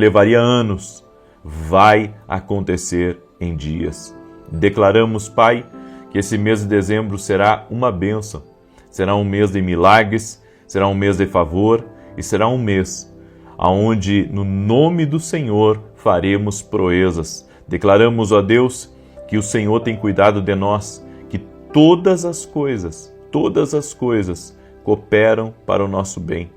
levaria anos, vai acontecer em dias. Declaramos, Pai, que esse mês de dezembro será uma bênção, será um mês de milagres, será um mês de favor e será um mês onde, no nome do Senhor, faremos proezas. Declaramos, ó Deus, que o Senhor tem cuidado de nós, que todas as coisas cooperam para o nosso bem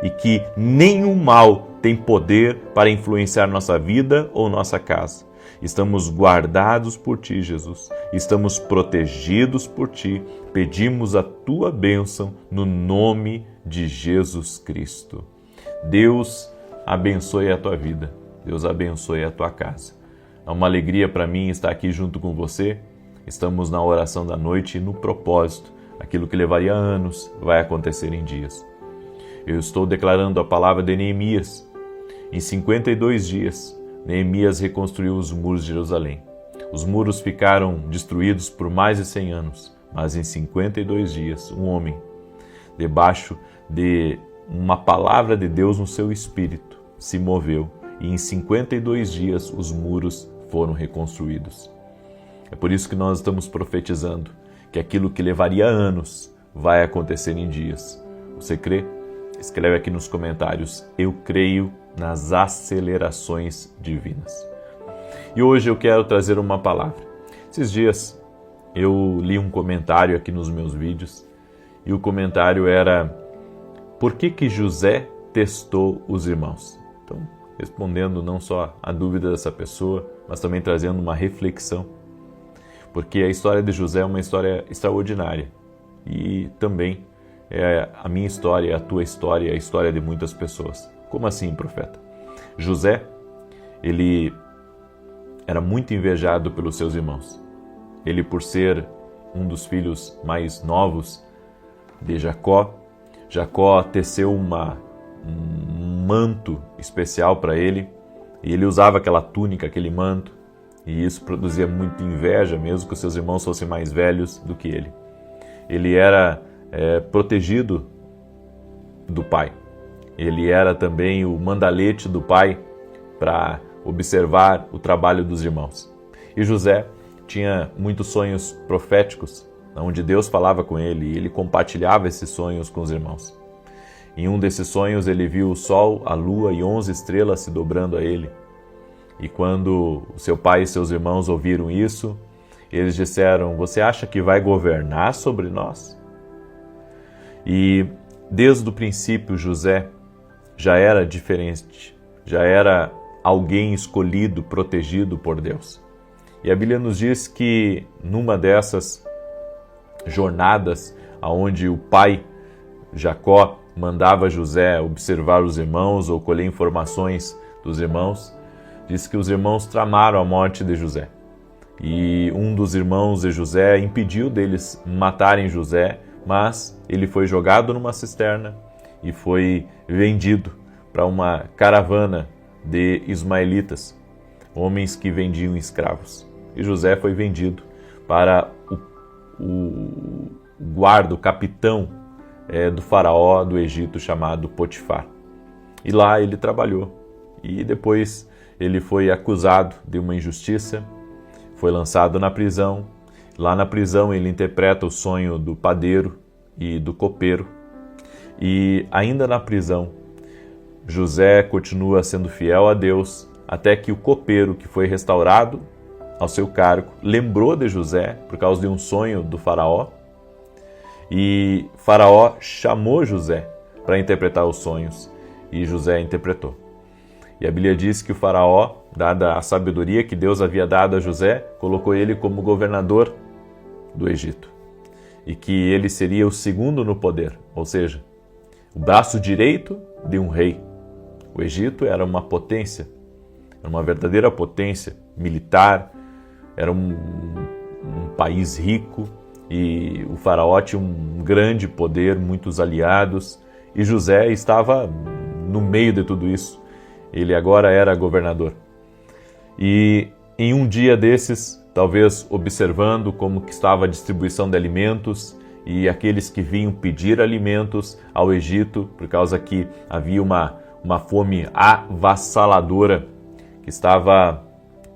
e que nenhum mal tem poder para influenciar nossa vida ou nossa casa. Estamos guardados por Ti, Jesus. Estamos protegidos por Ti. Pedimos a Tua bênção no nome de Jesus Cristo. Deus abençoe a tua vida. Deus abençoe a tua casa. É uma alegria para mim estar aqui junto com você. Estamos na oração da noite e no propósito. Aquilo que levaria anos vai acontecer em dias. Eu estou declarando a palavra de Neemias. Em 52 dias, Neemias reconstruiu os muros de Jerusalém. Os muros ficaram destruídos por mais de 100 anos, mas em 52 dias, um homem, debaixo de uma palavra de Deus no seu espírito, se moveu e em 52 dias os muros foram reconstruídos. É por isso que nós estamos profetizando que aquilo que levaria anos vai acontecer em dias. Você crê? Escreve aqui nos comentários, eu creio nas acelerações divinas. E hoje eu quero trazer uma palavra. Esses dias eu li um comentário aqui nos meus vídeos e o comentário era: por que José testou os irmãos? Então, respondendo não só a dúvida dessa pessoa, mas também trazendo uma reflexão. Porque a história de José é uma história extraordinária. E também é a minha história, a tua história, a história de muitas pessoas. Como assim, profeta? José, ele era muito invejado pelos seus irmãos. Ele, por ser um dos filhos mais novos de Jacó teceu um manto especial para ele, e ele usava aquela túnica, aquele manto, e isso produzia muita inveja, mesmo que os seus irmãos fossem mais velhos do que ele. Ele era protegido do pai. Ele era também o mandalete do pai para observar o trabalho dos irmãos. E José tinha muitos sonhos proféticos, onde Deus falava com ele e ele compartilhava esses sonhos com os irmãos. Em um desses sonhos ele viu o sol, a lua e 11 estrelas se dobrando a ele. E quando seu pai e seus irmãos ouviram isso, eles disseram: você acha que vai governar sobre nós? E desde o princípio José já era diferente, já era alguém escolhido, protegido por Deus. E a Bíblia nos diz que numa dessas jornadas onde o pai Jacó mandava José observar os irmãos ou colher informações dos irmãos, diz que os irmãos tramaram a morte de José. E um dos irmãos de José impediu deles matarem José, mas ele foi jogado numa cisterna e foi vendido para uma caravana de ismaelitas, homens que vendiam escravos. E José foi vendido para o guarda, o capitão do faraó do Egito, chamado Potifar. E lá ele trabalhou. E depois ele foi acusado de uma injustiça, foi lançado na prisão. Lá na prisão ele interpreta o sonho do padeiro e do copeiro. E ainda na prisão, José continua sendo fiel a Deus, até que o copeiro, que foi restaurado ao seu cargo, lembrou de José por causa de um sonho do faraó. E faraó chamou José para interpretar os sonhos, e José interpretou. E a Bíblia diz que o faraó, dada a sabedoria que Deus havia dado a José, colocou ele como governador do Egito. E que ele seria o segundo no poder, ou seja, o braço direito de um rei. O Egito era uma potência, era uma verdadeira potência militar, era um país rico, e o faraó tinha um grande poder, muitos aliados, e José estava no meio de tudo isso. Ele agora era governador. E em um dia desses, talvez observando como que estava a distribuição de alimentos e aqueles que vinham pedir alimentos ao Egito, por causa que havia uma uma fome avassaladora que estava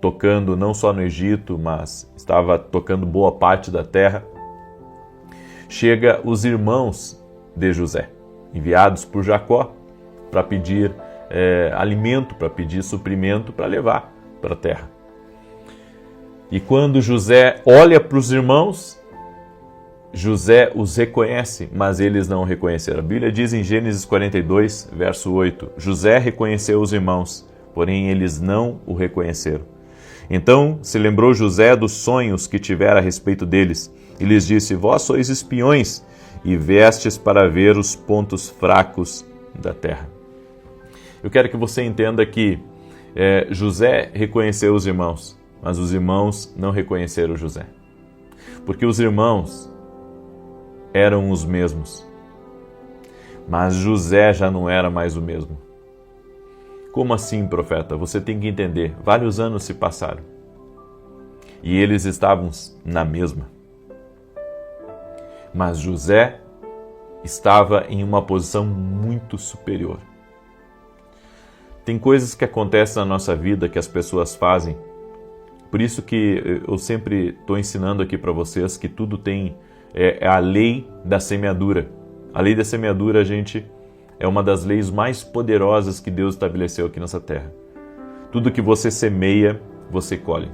tocando não só no Egito, mas estava tocando boa parte da terra. Chega os irmãos de José, enviados por Jacó para pedir alimento, para pedir suprimento para levar para a terra. E quando José olha para os irmãos, José os reconhece, mas eles não o reconheceram. A Bíblia diz em Gênesis 42, verso 8, José reconheceu os irmãos, porém eles não o reconheceram. Então se lembrou José dos sonhos que tivera a respeito deles, e lhes disse, vós sois espiões, e vestes para ver os pontos fracos da terra. Eu quero que você entenda que José reconheceu os irmãos, mas os irmãos não reconheceram José. Porque os irmãos eram os mesmos, mas José já não era mais o mesmo. Como assim, profeta? Você tem que entender, vários anos se passaram e eles estavam na mesma. Mas José estava em uma posição muito superior. Tem coisas que acontecem na nossa vida que as pessoas fazem. Por isso que eu sempre estou ensinando aqui para vocês que tudo tem a lei da semeadura. A lei da semeadura, gente, é uma das leis mais poderosas que Deus estabeleceu aqui nessa terra. Tudo que você semeia, você colhe.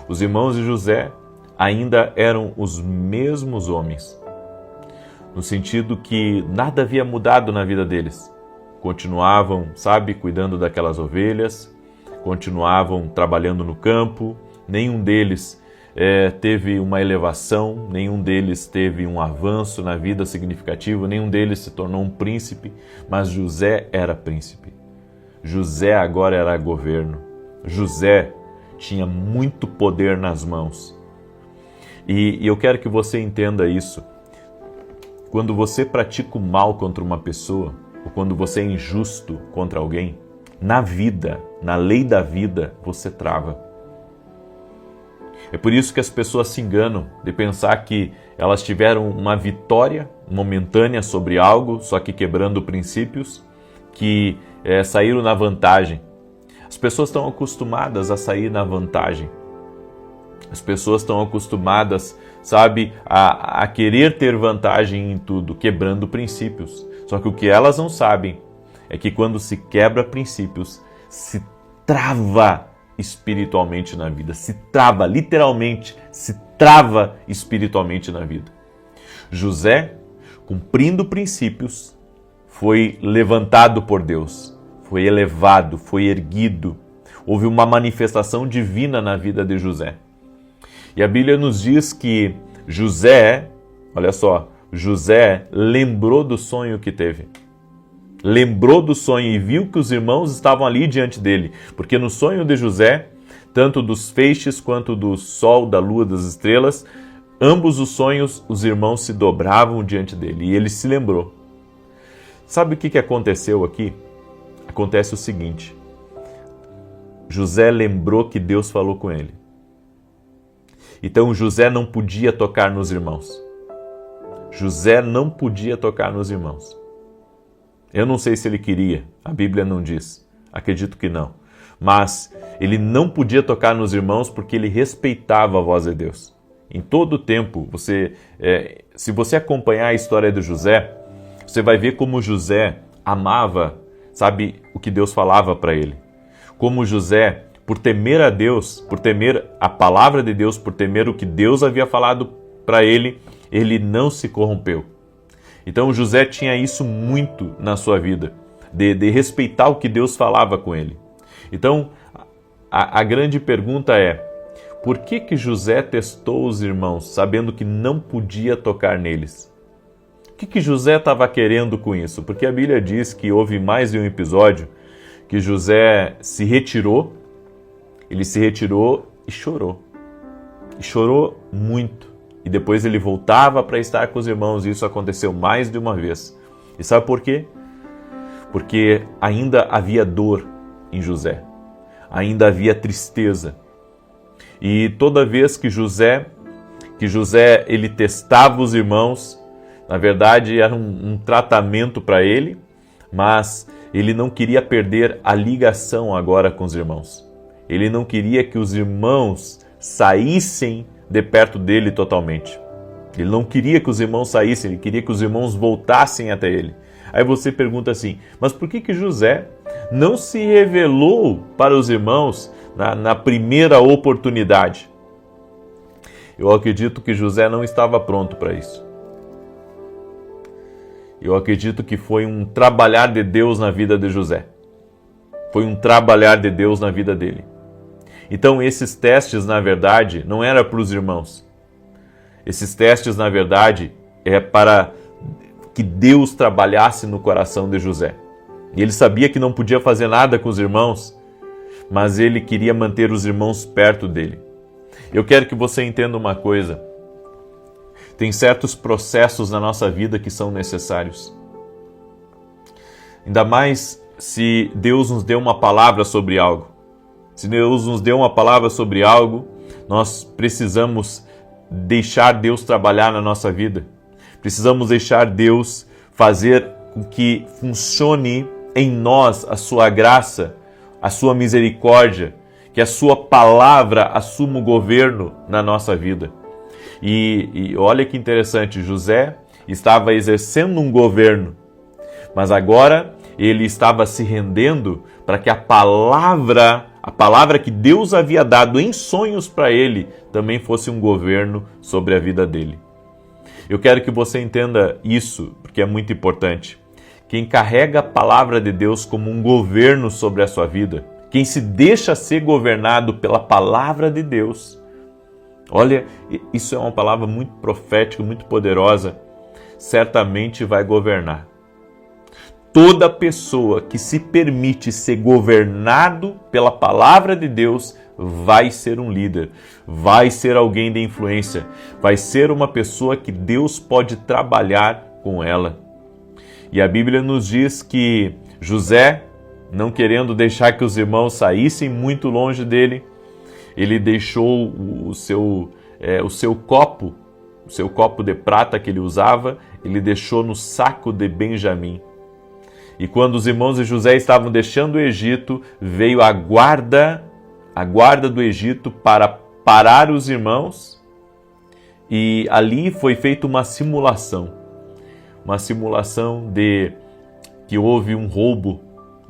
Os irmãos de José ainda eram os mesmos homens, no sentido que nada havia mudado na vida deles. Continuavam, cuidando daquelas ovelhas, continuavam trabalhando no campo, nenhum deles teve uma elevação, nenhum deles teve um avanço na vida significativo, nenhum deles se tornou um príncipe, mas José era príncipe. José agora era governo. José tinha muito poder nas mãos. E eu quero que você entenda isso. Quando você pratica o mal contra uma pessoa, ou quando você é injusto contra alguém, na vida, na lei da vida, você trava. É por isso que as pessoas se enganam de pensar que elas tiveram uma vitória momentânea sobre algo, só que quebrando princípios, que saíram na vantagem. As pessoas estão acostumadas a sair na vantagem. As pessoas estão acostumadas, a querer ter vantagem em tudo, quebrando princípios. Só que o que elas não sabem é que quando se quebra princípios, se trava espiritualmente na vida. Se trava, literalmente, se trava espiritualmente na vida. José, cumprindo princípios, foi levantado por Deus, foi elevado, foi erguido. Houve uma manifestação divina na vida de José. E a Bíblia nos diz que José, olha só, José lembrou do sonho que teve. Lembrou do sonho e viu que os irmãos estavam ali diante dele. Porque no sonho de José, tanto dos feixes quanto do sol, da lua, das estrelas, ambos os sonhos, os irmãos se dobravam diante dele. E ele se lembrou. Sabe o que aconteceu aqui? Acontece o seguinte. José lembrou que Deus falou com ele. Então José não podia tocar nos irmãos. José não podia tocar nos irmãos. Eu não sei se ele queria, a Bíblia não diz, acredito que não. Mas ele não podia tocar nos irmãos porque ele respeitava a voz de Deus. Em todo o tempo, se você acompanhar a história de José, você vai ver como José amava, o que Deus falava para ele. Como José, por temer a Deus, por temer a palavra de Deus, por temer o que Deus havia falado para ele, ele não se corrompeu. Então José tinha isso muito na sua vida, de respeitar o que Deus falava com ele. Então a grande pergunta é, por que José testou os irmãos, sabendo que não podia tocar neles? O que José estava querendo com isso? Porque a Bíblia diz que houve mais de um episódio que José se retirou, ele se retirou e chorou. E chorou muito. E depois ele voltava para estar com os irmãos, e isso aconteceu mais de uma vez. E sabe por quê? Porque ainda havia dor em José, ainda havia tristeza. E toda vez que José ele testava os irmãos, na verdade era um tratamento para ele, mas ele não queria perder a ligação agora com os irmãos. Ele não queria que os irmãos saíssem de perto dele totalmente. Ele não queria que os irmãos saíssem, ele queria que os irmãos voltassem até ele. Aí você pergunta assim, mas por que José não se revelou para os irmãos na primeira oportunidade? Eu acredito que José não estava pronto para isso. Eu acredito que foi um trabalhar de Deus na vida de José. Foi um trabalhar de Deus na vida dele. Então esses testes, na verdade, não eram para os irmãos. Esses testes, na verdade, é para que Deus trabalhasse no coração de José. E ele sabia que não podia fazer nada com os irmãos, mas ele queria manter os irmãos perto dele. Eu quero que você entenda uma coisa. Tem certos processos na nossa vida que são necessários. Ainda mais se Deus nos deu uma palavra sobre algo. Se Deus nos deu uma palavra sobre algo, nós precisamos deixar Deus trabalhar na nossa vida. Precisamos deixar Deus fazer com que funcione em nós a sua graça, a sua misericórdia, que a sua palavra assuma o governo na nossa vida. E olha que interessante, José estava exercendo um governo, mas agora ele estava se rendendo para que a palavra que Deus havia dado em sonhos para ele, também fosse um governo sobre a vida dele. Eu quero que você entenda isso, porque é muito importante. Quem carrega a palavra de Deus como um governo sobre a sua vida, quem se deixa ser governado pela palavra de Deus, olha, isso é uma palavra muito profética, muito poderosa, certamente vai governar. Toda pessoa que se permite ser governado pela palavra de Deus vai ser um líder, vai ser alguém de influência, vai ser uma pessoa que Deus pode trabalhar com ela. E a Bíblia nos diz que José, não querendo deixar que os irmãos saíssem muito longe dele, ele deixou o seu copo de prata que ele usava, ele deixou no saco de Benjamim. E quando os irmãos de José estavam deixando o Egito, veio a guarda do Egito para parar os irmãos, e ali foi feita uma simulação de que houve um roubo,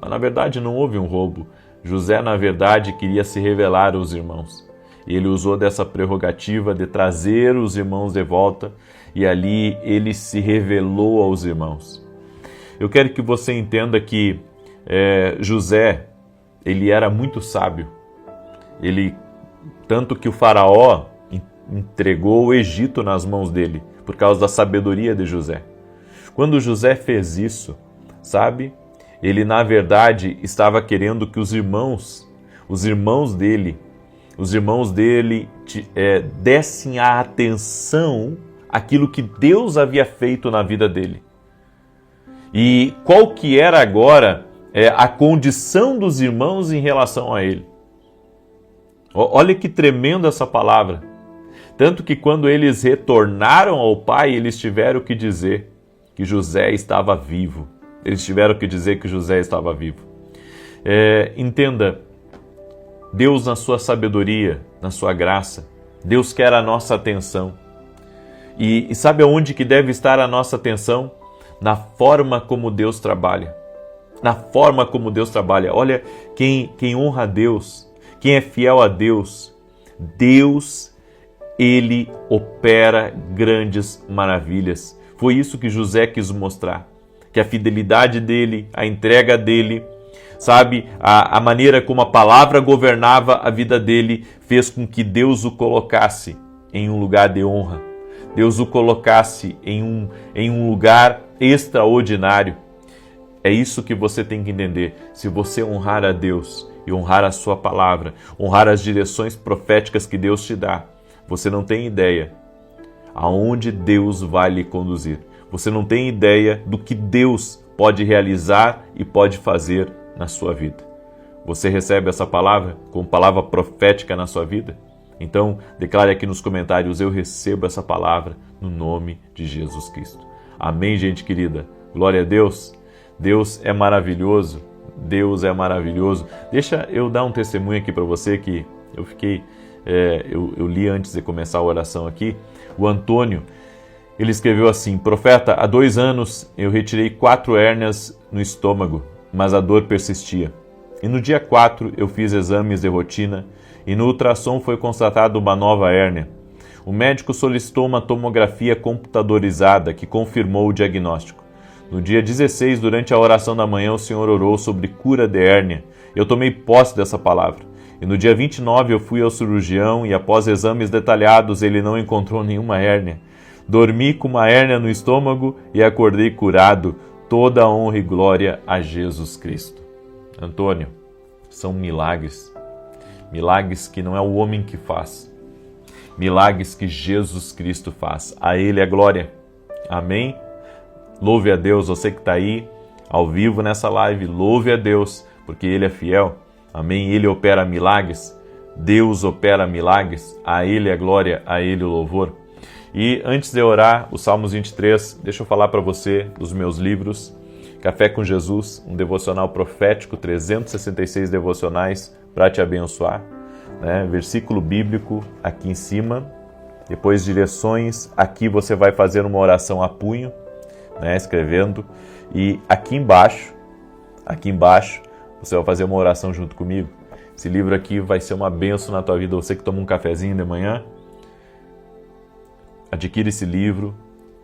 mas na verdade não houve um roubo. José, na verdade, queria se revelar aos irmãos. Ele usou dessa prerrogativa de trazer os irmãos de volta, e ali ele se revelou aos irmãos. Eu quero que você entenda que José, ele era muito sábio. Tanto que o faraó entregou o Egito nas mãos dele, por causa da sabedoria de José. Quando José fez isso, sabe, ele na verdade estava querendo que os irmãos dele dessem a atenção àquilo que Deus havia feito na vida dele. E qual que era agora a condição dos irmãos em relação a ele. Olha que tremenda essa palavra. Tanto que quando eles retornaram ao pai, eles tiveram que dizer que José estava vivo. Eles tiveram que dizer que José estava vivo. Entenda, Deus na sua sabedoria, na sua graça, Deus quer a nossa atenção. E sabe aonde que deve estar a nossa atenção? Na forma como Deus trabalha. Na forma como Deus trabalha. Olha, quem honra a Deus, quem é fiel a Deus, Deus, Ele opera grandes maravilhas. Foi isso que José quis mostrar. Que a fidelidade dele, a entrega dele, sabe, a maneira como a palavra governava a vida dele, fez com que Deus o colocasse em um lugar de honra. Deus o colocasse em um lugar extraordinário. É isso que você tem que entender. Se você honrar a Deus e honrar a sua palavra, honrar as direções proféticas que Deus te dá, você não tem ideia aonde Deus vai lhe conduzir. Você não tem ideia do que Deus pode realizar e pode fazer na sua vida. Você recebe essa palavra como palavra profética na sua vida? Então, declare aqui nos comentários: eu recebo essa palavra no nome de Jesus Cristo. Amém, gente querida? Glória a Deus. Deus é maravilhoso. Deus é maravilhoso. Deixa eu dar um testemunho aqui para você que eu fiquei... eu li antes de começar a oração aqui. O Antônio, ele escreveu assim: profeta, há 2 anos eu retirei 4 hérnias no estômago, mas a dor persistia. E no dia 4 eu fiz exames de rotina e no ultrassom foi constatada uma nova hérnia. O médico solicitou uma tomografia computadorizada que confirmou o diagnóstico. No dia 16, durante a oração da manhã, o Senhor orou sobre cura de hérnia. Eu tomei posse dessa palavra. E no dia 29 eu fui ao cirurgião e após exames detalhados ele não encontrou nenhuma hérnia. Dormi com uma hérnia no estômago e acordei curado. Toda a honra e glória a Jesus Cristo. Antônio, são milagres. Milagres que não é o homem que faz. Milagres que Jesus Cristo faz. A Ele a glória. Amém? Louve a Deus, você que está aí ao vivo nessa live. Louve a Deus, porque Ele é fiel. Amém? Ele opera milagres. Deus opera milagres. A Ele a glória, a Ele o louvor. E antes de orar, o Salmos 23, deixa eu falar para você dos meus livros. Café com Jesus, um devocional profético, 366 devocionais para te abençoar. Versículo bíblico aqui em cima, depois direções. Aqui você vai fazer uma oração a punho, escrevendo. E aqui embaixo, você vai fazer uma oração junto comigo. Esse livro aqui vai ser uma bênção na tua vida. Você que toma um cafezinho de manhã, adquire esse livro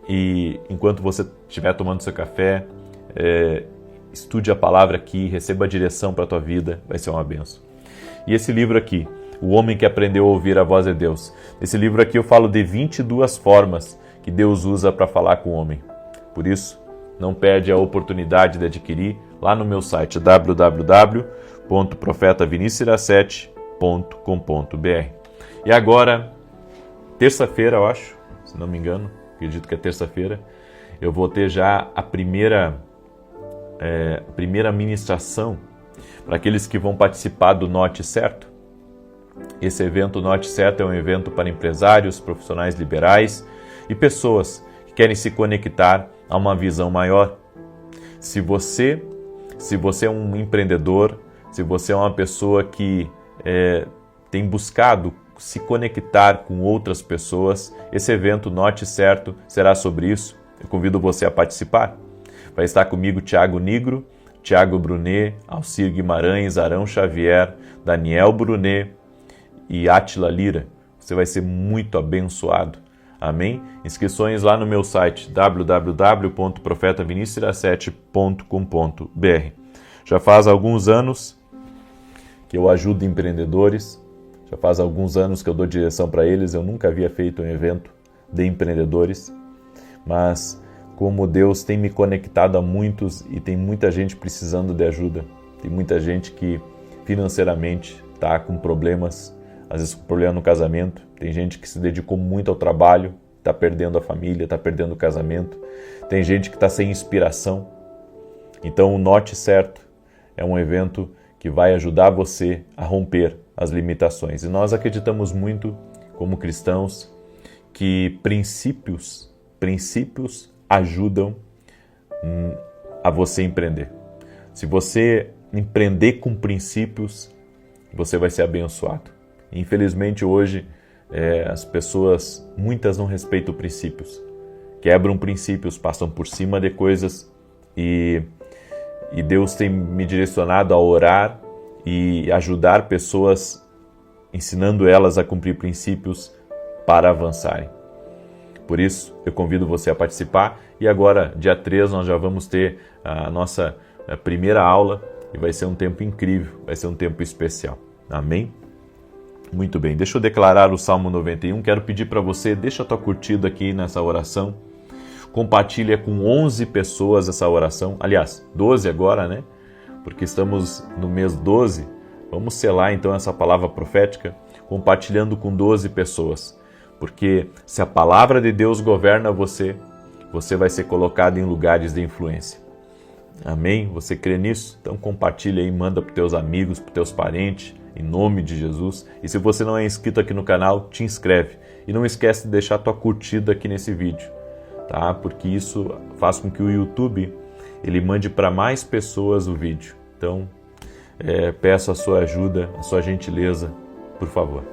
e enquanto você estiver tomando seu café, estude a palavra aqui, receba a direção para a tua vida, vai ser uma bênção. E esse livro aqui, O Homem que Aprendeu a Ouvir a Voz de Deus. Nesse livro aqui eu falo de 22 formas que Deus usa para falar com o homem. Por isso, não perde a oportunidade de adquirir lá no meu site www.profetavinicius17.com.br. E agora, terça-feira, eu acho, se não me engano, acredito que é terça-feira, eu vou ter já a primeira ministração para aqueles que vão participar do Norte Certo. Esse evento Norte Certo é um evento para empresários, profissionais liberais e pessoas que querem se conectar a uma visão maior. Se você é um empreendedor, se você é uma pessoa que tem buscado se conectar com outras pessoas, esse evento Norte Certo será sobre isso. Eu convido você a participar. Vai estar comigo Tiago Nigro, Tiago Brunet, Alcir Guimarães, Arão Xavier, Daniel Brunet e Átila Lira. Você vai ser muito abençoado. Amém? Inscrições lá no meu site www.profetavinicius17.com.br. Já faz alguns anos que eu ajudo empreendedores, já faz alguns anos que eu dou direção para eles. Eu nunca havia feito um evento de empreendedores, mas como Deus tem me conectado a muitos e tem muita gente precisando de ajuda. Tem muita gente que financeiramente está com problemas, às vezes com problema no casamento. Tem gente que se dedicou muito ao trabalho, está perdendo a família, está perdendo o casamento. Tem gente que está sem inspiração. Então o Norte Certo é um evento que vai ajudar você a romper as limitações. E nós acreditamos muito, como cristãos, que princípios ajudam a você empreender. Se você empreender com princípios, você vai ser abençoado. Infelizmente hoje as pessoas, muitas não respeitam princípios, quebram princípios, passam por cima de coisas e Deus tem me direcionado a orar e ajudar pessoas, ensinando elas a cumprir princípios para avançarem. Por isso, eu convido você a participar. E agora, dia 3, nós já vamos ter a nossa primeira aula e vai ser um tempo incrível, vai ser um tempo especial. Amém? Muito bem, deixa eu declarar o Salmo 91. Quero pedir para você, deixa a tua curtida aqui nessa oração. Compartilha com 11 pessoas essa oração. Aliás, 12 agora, né? Porque estamos no mês 12. Vamos selar então essa palavra profética compartilhando com 12 pessoas. Porque se a palavra de Deus governa você, você vai ser colocado em lugares de influência. Amém? Você crê nisso? Então compartilha aí, manda para os teus amigos, para os teus parentes, em nome de Jesus. E se você não é inscrito aqui no canal, te inscreve. E não esquece de deixar tua curtida aqui nesse vídeo, tá? Porque isso faz com que o YouTube ele mande para mais pessoas o vídeo. Então, peço a sua ajuda, a sua gentileza, por favor.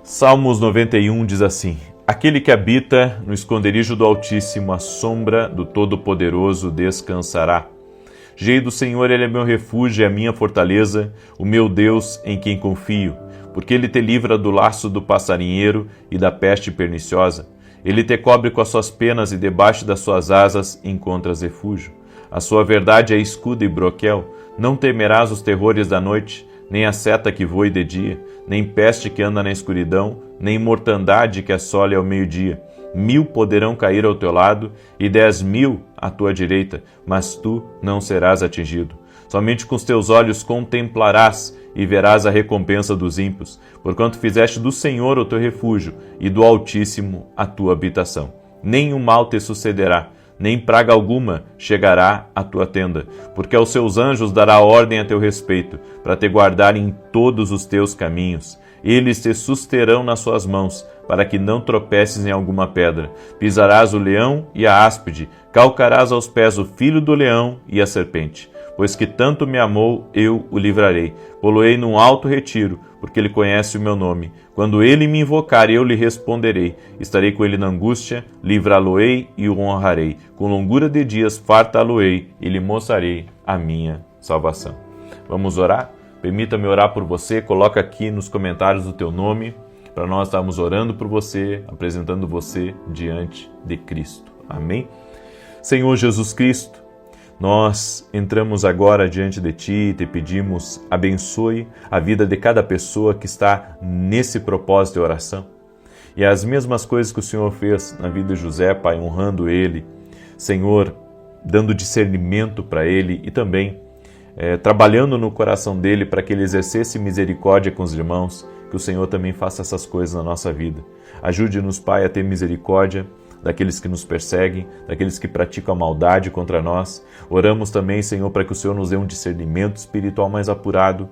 Salmos 91 diz assim: aquele que habita no esconderijo do Altíssimo, à sombra do Todo-Poderoso descansará. Direi do Senhor, ele é meu refúgio e a minha fortaleza, o meu Deus em quem confio. Porque ele te livra do laço do passarinheiro e da peste perniciosa. Ele te cobre com as suas penas e debaixo das suas asas encontras refúgio. A sua verdade é escudo e broquel. Não temerás os terrores da noite, nem a seta que voe de dia, nem peste que anda na escuridão, nem mortandade que assole ao meio-dia. 1000 poderão cair ao teu lado e 10.000 à tua direita, mas tu não serás atingido. Somente com os teus olhos contemplarás e verás a recompensa dos ímpios, porquanto fizeste do Senhor o teu refúgio e do Altíssimo a tua habitação. Nenhum mal te sucederá, nem praga alguma chegará à tua tenda, porque aos seus anjos dará ordem a teu respeito, para te guardar em todos os teus caminhos. Eles te susterão nas suas mãos, para que não tropeces em alguma pedra. Pisarás o leão e a áspide, calcarás aos pés o filho do leão e a serpente. Pois que tanto me amou, eu o livrarei. Poloei num alto retiro, porque ele conhece o meu nome. Quando ele me invocar, eu lhe responderei. Estarei com ele na angústia, livrá-lo-ei e o honrarei. Com longura de dias fartá-lo-ei e lhe mostrarei a minha salvação. Vamos orar? Permita-me orar por você. Coloca aqui nos comentários o teu nome, para nós estarmos orando por você, apresentando você diante de Cristo. Amém? Senhor Jesus Cristo, nós entramos agora diante de Ti e Te pedimos, abençoe a vida de cada pessoa que está nesse propósito de oração. E as mesmas coisas que o Senhor fez na vida de José, Pai, honrando ele, Senhor, dando discernimento para ele e também trabalhando no coração dele para que ele exercesse misericórdia com os irmãos, que o Senhor também faça essas coisas na nossa vida. Ajude-nos, Pai, a ter misericórdia daqueles que nos perseguem, daqueles que praticam a maldade contra nós. Oramos também, Senhor, para que o Senhor nos dê um discernimento espiritual mais apurado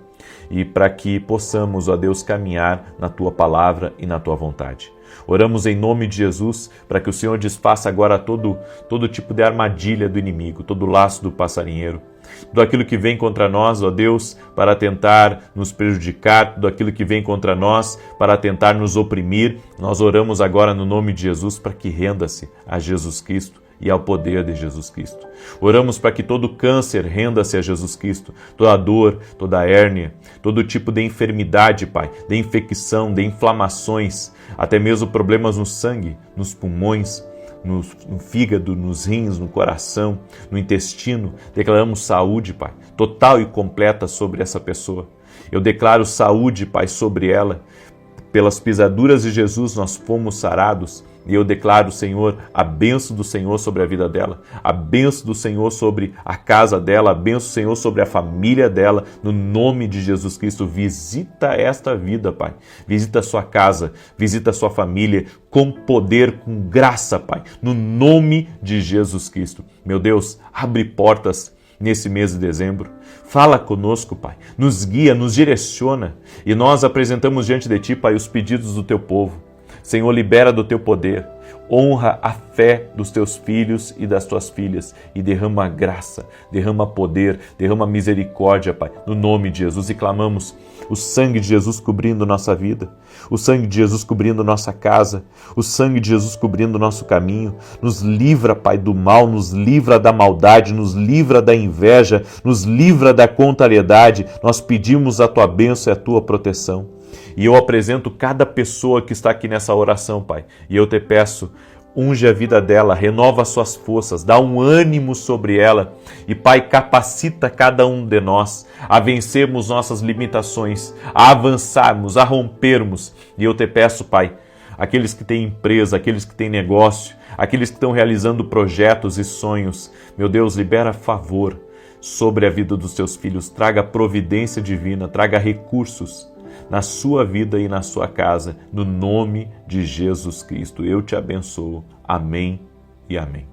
e para que possamos, ó Deus, caminhar na Tua palavra e na Tua vontade. Oramos em nome de Jesus para que o Senhor desfaça agora todo tipo de armadilha do inimigo, todo laço do passarinheiro, tudo aquilo que vem contra nós, ó Deus, para tentar nos prejudicar, tudo aquilo que vem contra nós para tentar nos oprimir. Nós oramos agora no nome de Jesus para que renda-se a Jesus Cristo e ao poder de Jesus Cristo. Oramos para que todo câncer renda-se a Jesus Cristo, toda dor, toda hérnia, todo tipo de enfermidade, Pai, de infecção, de inflamações, até mesmo problemas no sangue, nos pulmões, no fígado, nos rins, no coração, no intestino. Declaramos saúde, Pai, total e completa sobre essa pessoa. Eu declaro saúde, Pai, sobre ela. Pelas pisaduras de Jesus nós fomos sarados. E eu declaro, Senhor, a bênção do Senhor sobre a vida dela, a bênção do Senhor sobre a casa dela, a bênção do Senhor sobre a família dela, no nome de Jesus Cristo. Visita esta vida, Pai. Visita a sua casa, visita a sua família, com poder, com graça, Pai, no nome de Jesus Cristo. Meu Deus, abre portas nesse mês de dezembro. Fala conosco, Pai. Nos guia, nos direciona. E nós apresentamos diante de Ti, Pai, os pedidos do Teu povo. Senhor, libera do Teu poder, honra a fé dos Teus filhos e das Tuas filhas e derrama graça, derrama poder, derrama misericórdia, Pai, no nome de Jesus. E clamamos o sangue de Jesus cobrindo nossa vida, o sangue de Jesus cobrindo nossa casa, o sangue de Jesus cobrindo nosso caminho. Nos livra, Pai, do mal, nos livra da maldade, nos livra da inveja, nos livra da contrariedade. Nós pedimos a Tua bênção e a Tua proteção. E eu apresento cada pessoa que está aqui nessa oração, Pai. E eu Te peço, unge a vida dela, renova as suas forças, dá um ânimo sobre ela. E, Pai, capacita cada um de nós a vencermos nossas limitações, a avançarmos, a rompermos. E eu Te peço, Pai, aqueles que têm empresa, aqueles que têm negócio, aqueles que estão realizando projetos e sonhos, meu Deus, libera favor sobre a vida dos Teus filhos, traga providência divina, traga recursos na sua vida e na sua casa, no nome de Jesus Cristo. Eu te abençoo. Amém e amém.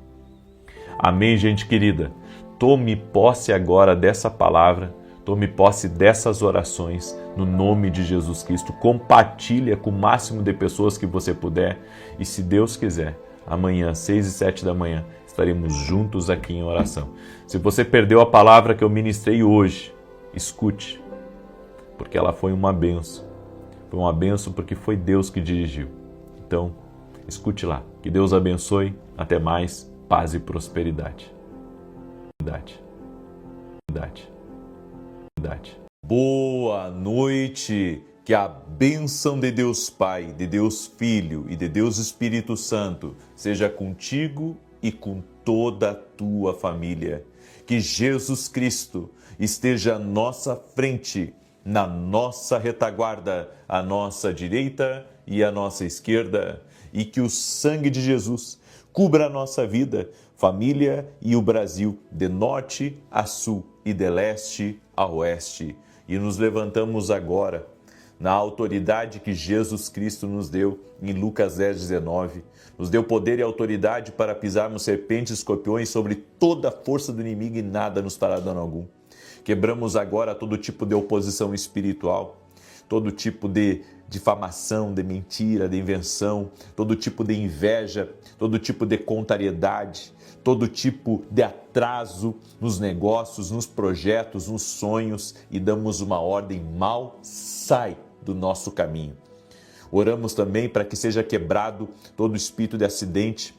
Amém, gente querida. Tome posse agora dessa palavra, tome posse dessas orações, no nome de Jesus Cristo. Compartilha com o máximo de pessoas que você puder. E se Deus quiser, amanhã, 6 e 7 da manhã, estaremos juntos aqui em oração. Se você perdeu a palavra que eu ministrei hoje, escute, porque ela foi uma bênção. Foi uma bênção porque foi Deus que dirigiu. Então, escute lá. Que Deus abençoe. Até mais. Paz e prosperidade. Boa noite. Que a bênção de Deus Pai, de Deus Filho e de Deus Espírito Santo seja contigo e com toda a tua família. Que Jesus Cristo esteja à nossa frente, na nossa retaguarda, à nossa direita e à nossa esquerda, e que o sangue de Jesus cubra a nossa vida, família e o Brasil, de norte a sul e de leste a oeste. E nos levantamos agora, na autoridade que Jesus Cristo nos deu, em Lucas 10:19, nos deu poder e autoridade para pisarmos serpentes e escorpiões sobre toda a força do inimigo e nada nos fará dano algum. Quebramos agora todo tipo de oposição espiritual, todo tipo de difamação, de mentira, de invenção, todo tipo de inveja, todo tipo de contrariedade, todo tipo de atraso nos negócios, nos projetos, nos sonhos, e damos uma ordem: mal, sai do nosso caminho. Oramos também para que seja quebrado todo espírito de acidente,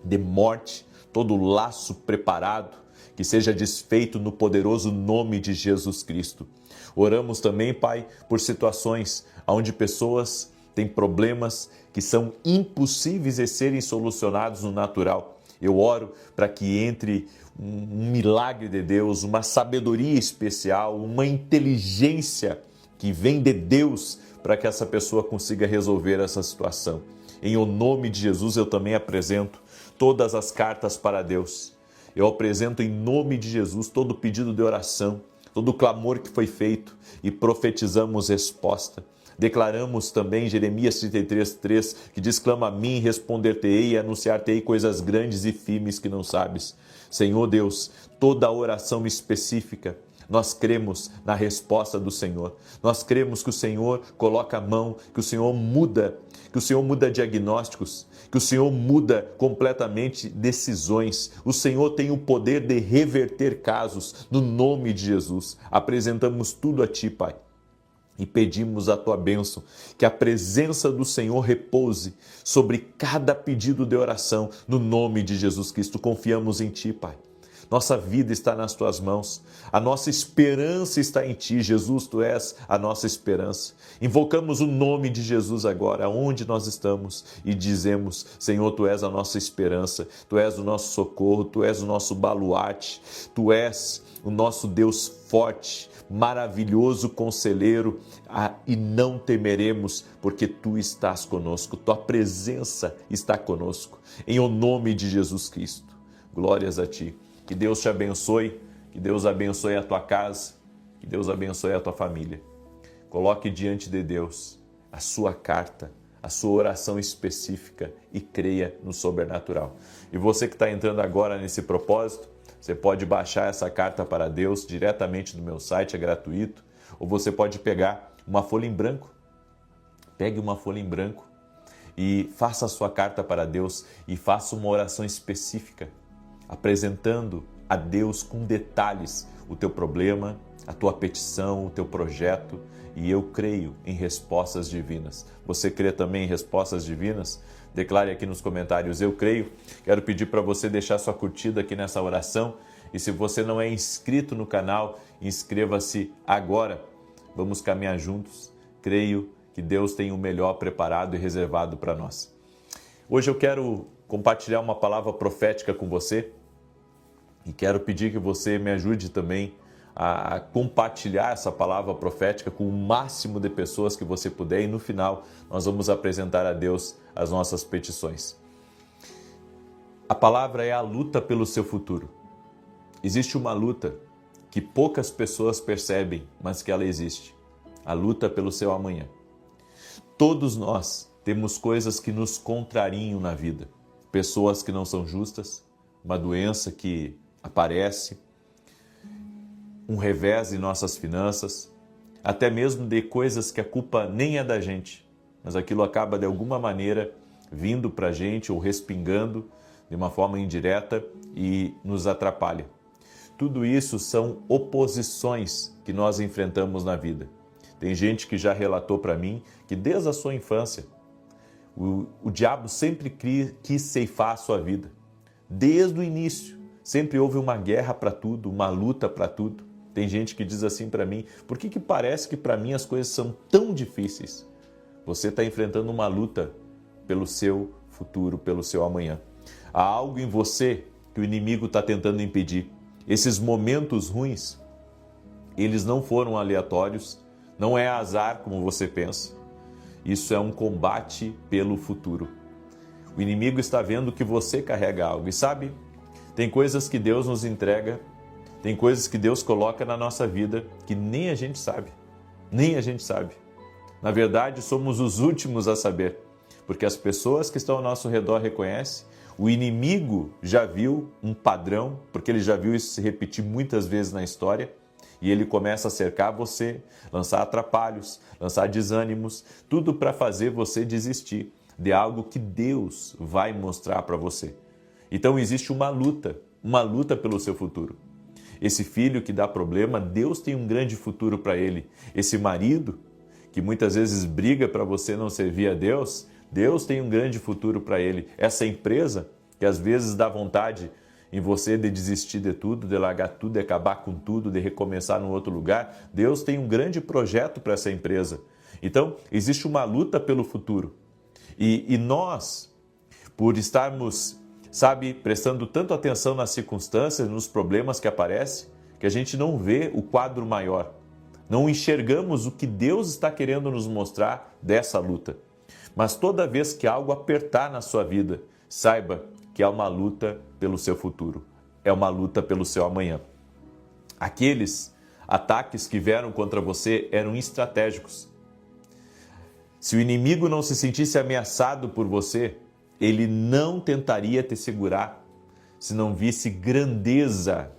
de morte, todo laço preparado, que seja desfeito no poderoso nome de Jesus Cristo. Oramos também, Pai, por situações onde pessoas têm problemas que são impossíveis de serem solucionados no natural. Eu oro para que entre um milagre de Deus, uma sabedoria especial, uma inteligência que vem de Deus para que essa pessoa consiga resolver essa situação. Em o nome de Jesus, eu também apresento todas as cartas para Deus. Eu apresento em nome de Jesus todo o pedido de oração, todo o clamor que foi feito, e profetizamos resposta. Declaramos também Jeremias 33:3, que diz: clama a mim, responder-te-ei e anunciar-te-ei coisas grandes e firmes que não sabes. Senhor Deus, toda oração específica, nós cremos na resposta do Senhor. Nós cremos que o Senhor coloca a mão, que o Senhor muda diagnósticos, que o Senhor muda completamente decisões. O Senhor tem o poder de reverter casos no nome de Jesus. Apresentamos tudo a Ti, Pai, e pedimos a Tua bênção, que a presença do Senhor repouse sobre cada pedido de oração no nome de Jesus Cristo. Confiamos em Ti, Pai. Nossa vida está nas Tuas mãos, a nossa esperança está em Ti, Jesus, Tu és a nossa esperança. Invocamos o nome de Jesus agora, onde nós estamos, e dizemos: Senhor, Tu és a nossa esperança, Tu és o nosso socorro, Tu és o nosso baluarte, Tu és o nosso Deus forte, maravilhoso conselheiro, e não temeremos, porque Tu estás conosco, Tua presença está conosco, em o nome de Jesus Cristo. Glórias a Ti. Que Deus te abençoe, que Deus abençoe a tua casa, que Deus abençoe a tua família. Coloque diante de Deus a sua carta, a sua oração específica e creia no sobrenatural. E você que está entrando agora nesse propósito, você pode baixar essa carta para Deus diretamente do meu site, é gratuito, ou você pode pegar uma folha em branco. Pegue uma folha em branco e faça a sua carta para Deus e faça uma oração específica, apresentando a Deus com detalhes o teu problema, a tua petição, o teu projeto, e eu creio em respostas divinas. Você crê também em respostas divinas? Declare aqui nos comentários: eu creio. Quero pedir para você deixar sua curtida aqui nessa oração, e se você não é inscrito no canal, inscreva-se agora. Vamos caminhar juntos. Creio que Deus tem o melhor preparado e reservado para nós. Hoje eu quero compartilhar uma palavra profética com você e quero pedir que você me ajude também a compartilhar essa palavra profética com o máximo de pessoas que você puder, e no final nós vamos apresentar a Deus as nossas petições. A palavra é a luta pelo seu futuro. Existe uma luta que poucas pessoas percebem, mas que ela existe. A luta pelo seu amanhã. Todos nós temos coisas que nos contrariam na vida. Pessoas que não são justas, uma doença que aparece, um revés em nossas finanças, até mesmo de coisas que a culpa nem é da gente, mas aquilo acaba de alguma maneira vindo para a gente ou respingando de uma forma indireta e nos atrapalha. Tudo isso são oposições que nós enfrentamos na vida. Tem gente que já relatou para mim que desde a sua infância, o diabo sempre quis ceifar a sua vida. Desde o início, sempre houve uma guerra para tudo, uma luta para tudo. Tem gente que diz assim para mim, por que parece que para mim as coisas são tão difíceis? Você está enfrentando uma luta pelo seu futuro, pelo seu amanhã. Há algo em você que o inimigo está tentando impedir. Esses momentos ruins, eles não foram aleatórios, não é azar como você pensa. Isso é um combate pelo futuro. O inimigo está vendo que você carrega algo. E sabe, tem coisas que Deus nos entrega, tem coisas que Deus coloca na nossa vida que nem a gente sabe. Nem a gente sabe. Na verdade, somos os últimos a saber, porque as pessoas que estão ao nosso redor reconhecem. O inimigo já viu um padrão, porque ele já viu isso se repetir muitas vezes na história, e ele começa a cercar você, lançar atrapalhos, lançar desânimos, tudo para fazer você desistir de algo que Deus vai mostrar para você. Então existe uma luta pelo seu futuro. Esse filho que dá problema, Deus tem um grande futuro para ele. Esse marido que muitas vezes briga para você não servir a Deus, Deus tem um grande futuro para ele. Essa empresa que às vezes dá vontade em você de desistir de tudo, de largar tudo, de acabar com tudo, de recomeçar num outro lugar, Deus tem um grande projeto para essa empresa. Então, existe uma luta pelo futuro. E nós, por estarmos, prestando tanto atenção nas circunstâncias, nos problemas que aparecem, que a gente não vê o quadro maior. Não enxergamos o que Deus está querendo nos mostrar dessa luta. Mas toda vez que algo apertar na sua vida, saiba que é uma luta pelo seu futuro. É uma luta pelo seu amanhã. Aqueles ataques que vieram contra você eram estratégicos. Se o inimigo não se sentisse ameaçado por você, ele não tentaria te segurar se não visse grandeza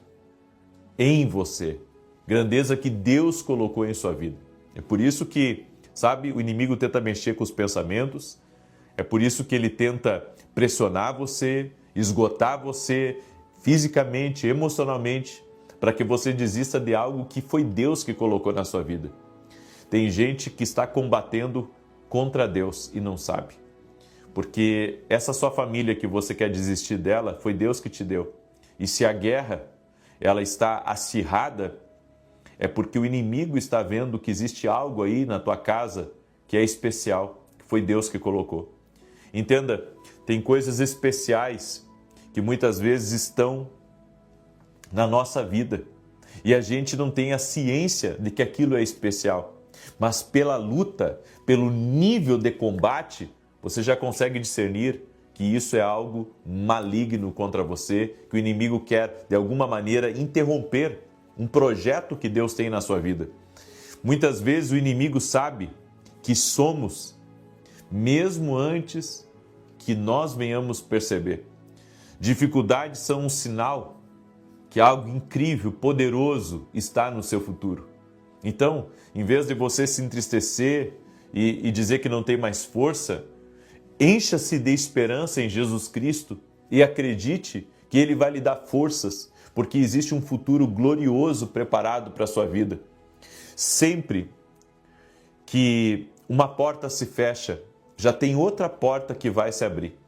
em você. Grandeza que Deus colocou em sua vida. É por isso que, o inimigo tenta mexer com os pensamentos, é por isso que ele tenta pressionar você, esgotar você fisicamente, emocionalmente, para que você desista de algo que foi Deus que colocou na sua vida. Tem gente que está combatendo contra Deus e não sabe. Porque essa sua família que você quer desistir dela, foi Deus que te deu. E se a guerra ela está acirrada, é porque o inimigo está vendo que existe algo aí na tua casa que é especial, que foi Deus que colocou. Entenda, tem coisas especiais que muitas vezes estão na nossa vida e a gente não tem a ciência de que aquilo é especial. Mas pela luta, pelo nível de combate, você já consegue discernir que isso é algo maligno contra você, que o inimigo quer, de alguma maneira, interromper um projeto que Deus tem na sua vida. Muitas vezes o inimigo sabe que somos, mesmo antes que nós venhamos perceber. Dificuldades são um sinal que algo incrível, poderoso está no seu futuro. Então, em vez de você se entristecer e dizer que não tem mais força, encha-se de esperança em Jesus Cristo e acredite que Ele vai lhe dar forças, porque existe um futuro glorioso preparado para a sua vida. Sempre que uma porta se fecha, já tem outra porta que vai se abrir.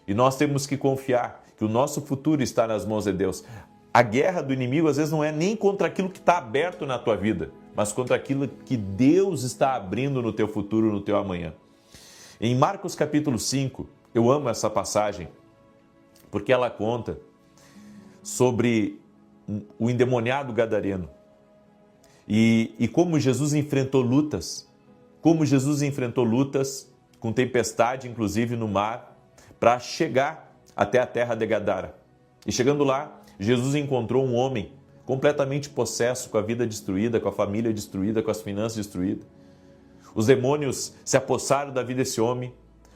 E nós temos que confiar que o nosso futuro está nas mãos de Deus. A guerra do inimigo às vezes não é nem contra aquilo que está aberto na tua vida, mas contra aquilo que Deus está abrindo no teu futuro, no teu amanhã. Em Marcos capítulo 5, eu amo essa passagem, porque ela conta sobre o endemoniado gadareno e como Jesus enfrentou lutas, com tempestade, inclusive no mar, para chegar até a terra de Gadara. E chegando lá, Jesus encontrou um homem completamente possesso, com a vida destruída, com a família destruída, com as finanças destruídas. Os demônios se apossaram da vida desse homem,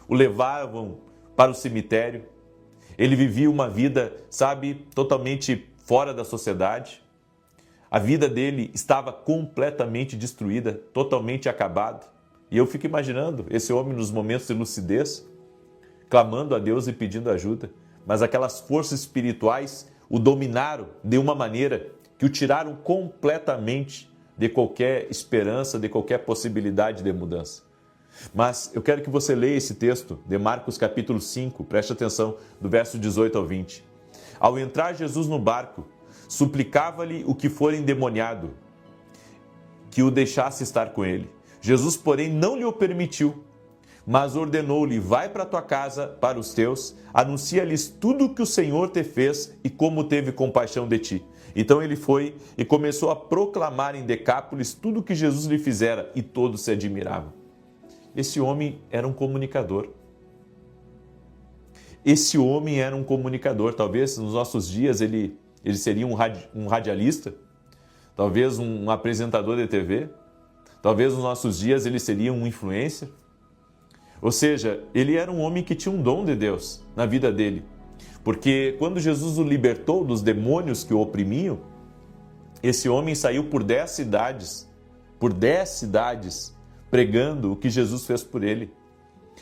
o levavam para o cemitério. Ele vivia uma vida, totalmente fora da sociedade. A vida dele estava completamente destruída, totalmente acabada. E eu fico imaginando esse homem nos momentos de lucidez, clamando a Deus e pedindo ajuda. mas aquelas forças espirituais o dominaram de uma maneira que o tiraram completamente de qualquer esperança, de qualquer possibilidade de mudança. Mas eu quero que você leia esse texto de Marcos capítulo 5, preste atenção, do verso 18 ao 20. Ao entrar Jesus no barco, suplicava-lhe o que for endemoniado, que o deixasse estar com ele. Jesus, porém, não lhe o permitiu, mas ordenou-lhe: vai para a tua casa, para os teus, anuncia-lhes tudo o que o Senhor te fez e como teve compaixão de ti. Então ele foi e começou a proclamar em Decápolis tudo o que Jesus lhe fizera, e todos se admiravam. Esse homem era um comunicador. Esse homem era um comunicador. Talvez nos nossos dias ele seria um radialista, talvez um apresentador de TV, talvez nos nossos dias ele seria um influencer. Ou seja, ele era um homem que tinha um dom de Deus na vida dele. Porque quando Jesus o libertou dos demônios que o oprimiam, esse homem saiu por 10 cidades, pregando o que Jesus fez por ele.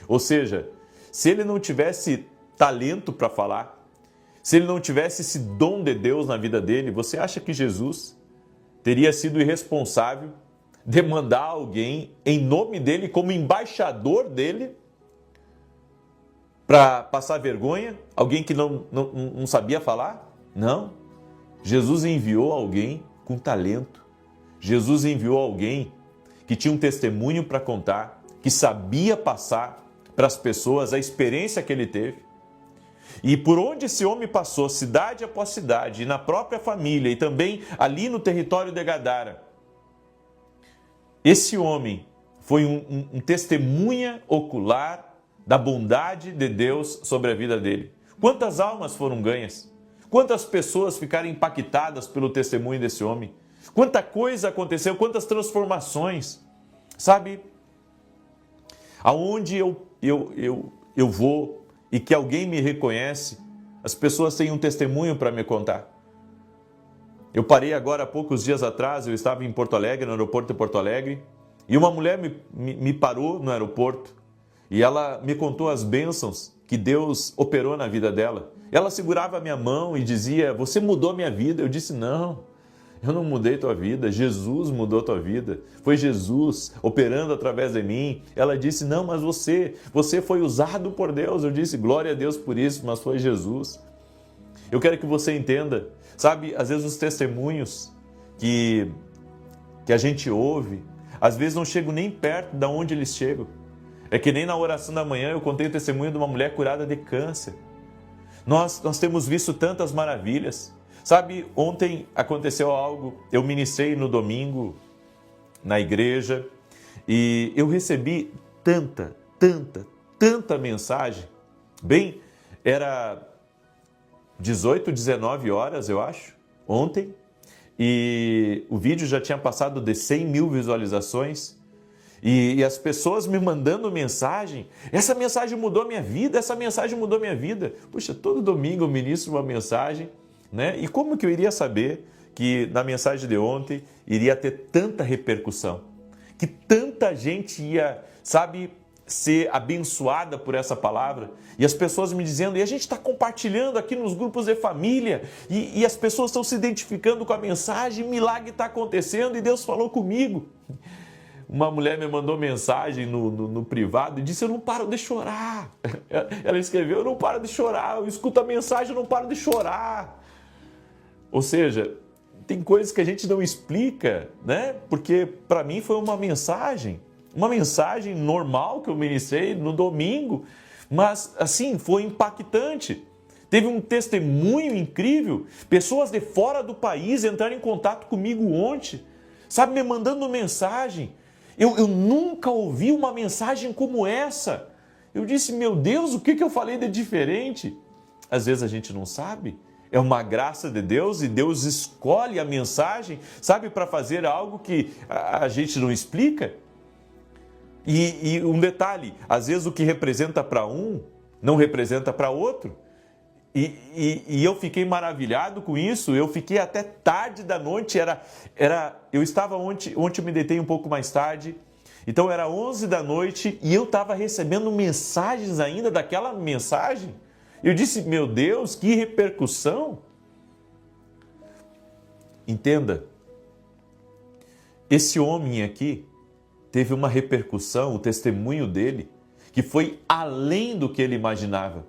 Ou seja, se ele não tivesse talento para falar, se ele não tivesse esse dom de Deus na vida dele, você acha que Jesus teria sido irresponsável de mandar alguém em nome dele, como embaixador dele, para passar vergonha? Alguém que não sabia falar? Não. Jesus enviou alguém com talento. Jesus enviou alguém que tinha um testemunho para contar, que sabia passar para as pessoas a experiência que ele teve. E por onde esse homem passou, cidade após cidade, e na própria família, e também ali no território de Gadara, esse homem foi um testemunha ocular da bondade de Deus sobre a vida dele. Quantas almas foram ganhas? Quantas pessoas ficaram impactadas pelo testemunho desse homem? Quanta coisa aconteceu, quantas transformações. Sabe, aonde eu vou e que alguém me reconhece, as pessoas têm um testemunho para me contar. Eu parei agora há poucos dias atrás, eu estava em Porto Alegre, no aeroporto de Porto Alegre, e uma mulher me parou no aeroporto e ela me contou as bênçãos que Deus operou na vida dela. Ela segurava a minha mão e dizia: você mudou minha vida. Eu disse: não, eu não mudei tua vida, Jesus mudou tua vida. Foi Jesus operando através de mim. Ela disse: não, mas você foi usado por Deus. Eu disse: glória a Deus por isso, mas foi Jesus. Eu quero que você entenda, sabe, às vezes os testemunhos que a gente ouve, às vezes não chegam nem perto de onde eles chegam. É que nem na oração da manhã eu contei o testemunho de uma mulher curada de câncer. Nós temos visto tantas maravilhas. Sabe, ontem aconteceu algo, eu ministrei no domingo na igreja e eu recebi tanta mensagem. Bem, era 18, 19 horas, eu acho, ontem, e o vídeo já tinha passado de 100 mil visualizações. E as pessoas me mandando mensagem: essa mensagem mudou minha vida, essa mensagem mudou minha vida. Puxa, todo domingo eu ministro uma mensagem, né? E como que eu iria saber que na mensagem de ontem iria ter tanta repercussão? Que tanta gente ia, sabe, ser abençoada por essa palavra? E as pessoas me dizendo, e a gente está compartilhando aqui nos grupos de família, e as pessoas estão se identificando com a mensagem, milagre está acontecendo e Deus falou comigo. Uma mulher me mandou mensagem no privado e disse: eu não paro de chorar. Ela escreveu: eu não paro de chorar, eu escuto a mensagem, eu não paro de chorar. Ou seja, tem coisas que a gente não explica, né? Porque para mim foi uma mensagem normal que eu ministrei no domingo, mas assim, foi impactante. Teve um testemunho incrível, pessoas de fora do país entraram em contato comigo ontem, sabe, me mandando mensagem. Eu nunca ouvi uma mensagem como essa. Eu disse: meu Deus, o que eu falei de diferente? Às vezes a gente não sabe. É uma graça de Deus e Deus escolhe a mensagem, sabe, para fazer algo que a gente não explica. E um detalhe, às vezes o que representa para um, não representa para outro. E eu fiquei maravilhado com isso, eu fiquei até tarde da noite, eu estava ontem eu me deitei um pouco mais tarde, então era 11 da noite e eu estava recebendo mensagens ainda daquela mensagem. Eu disse, meu Deus, que repercussão! Entenda, esse homem aqui teve uma repercussão, o testemunho dele, que foi além do que ele imaginava.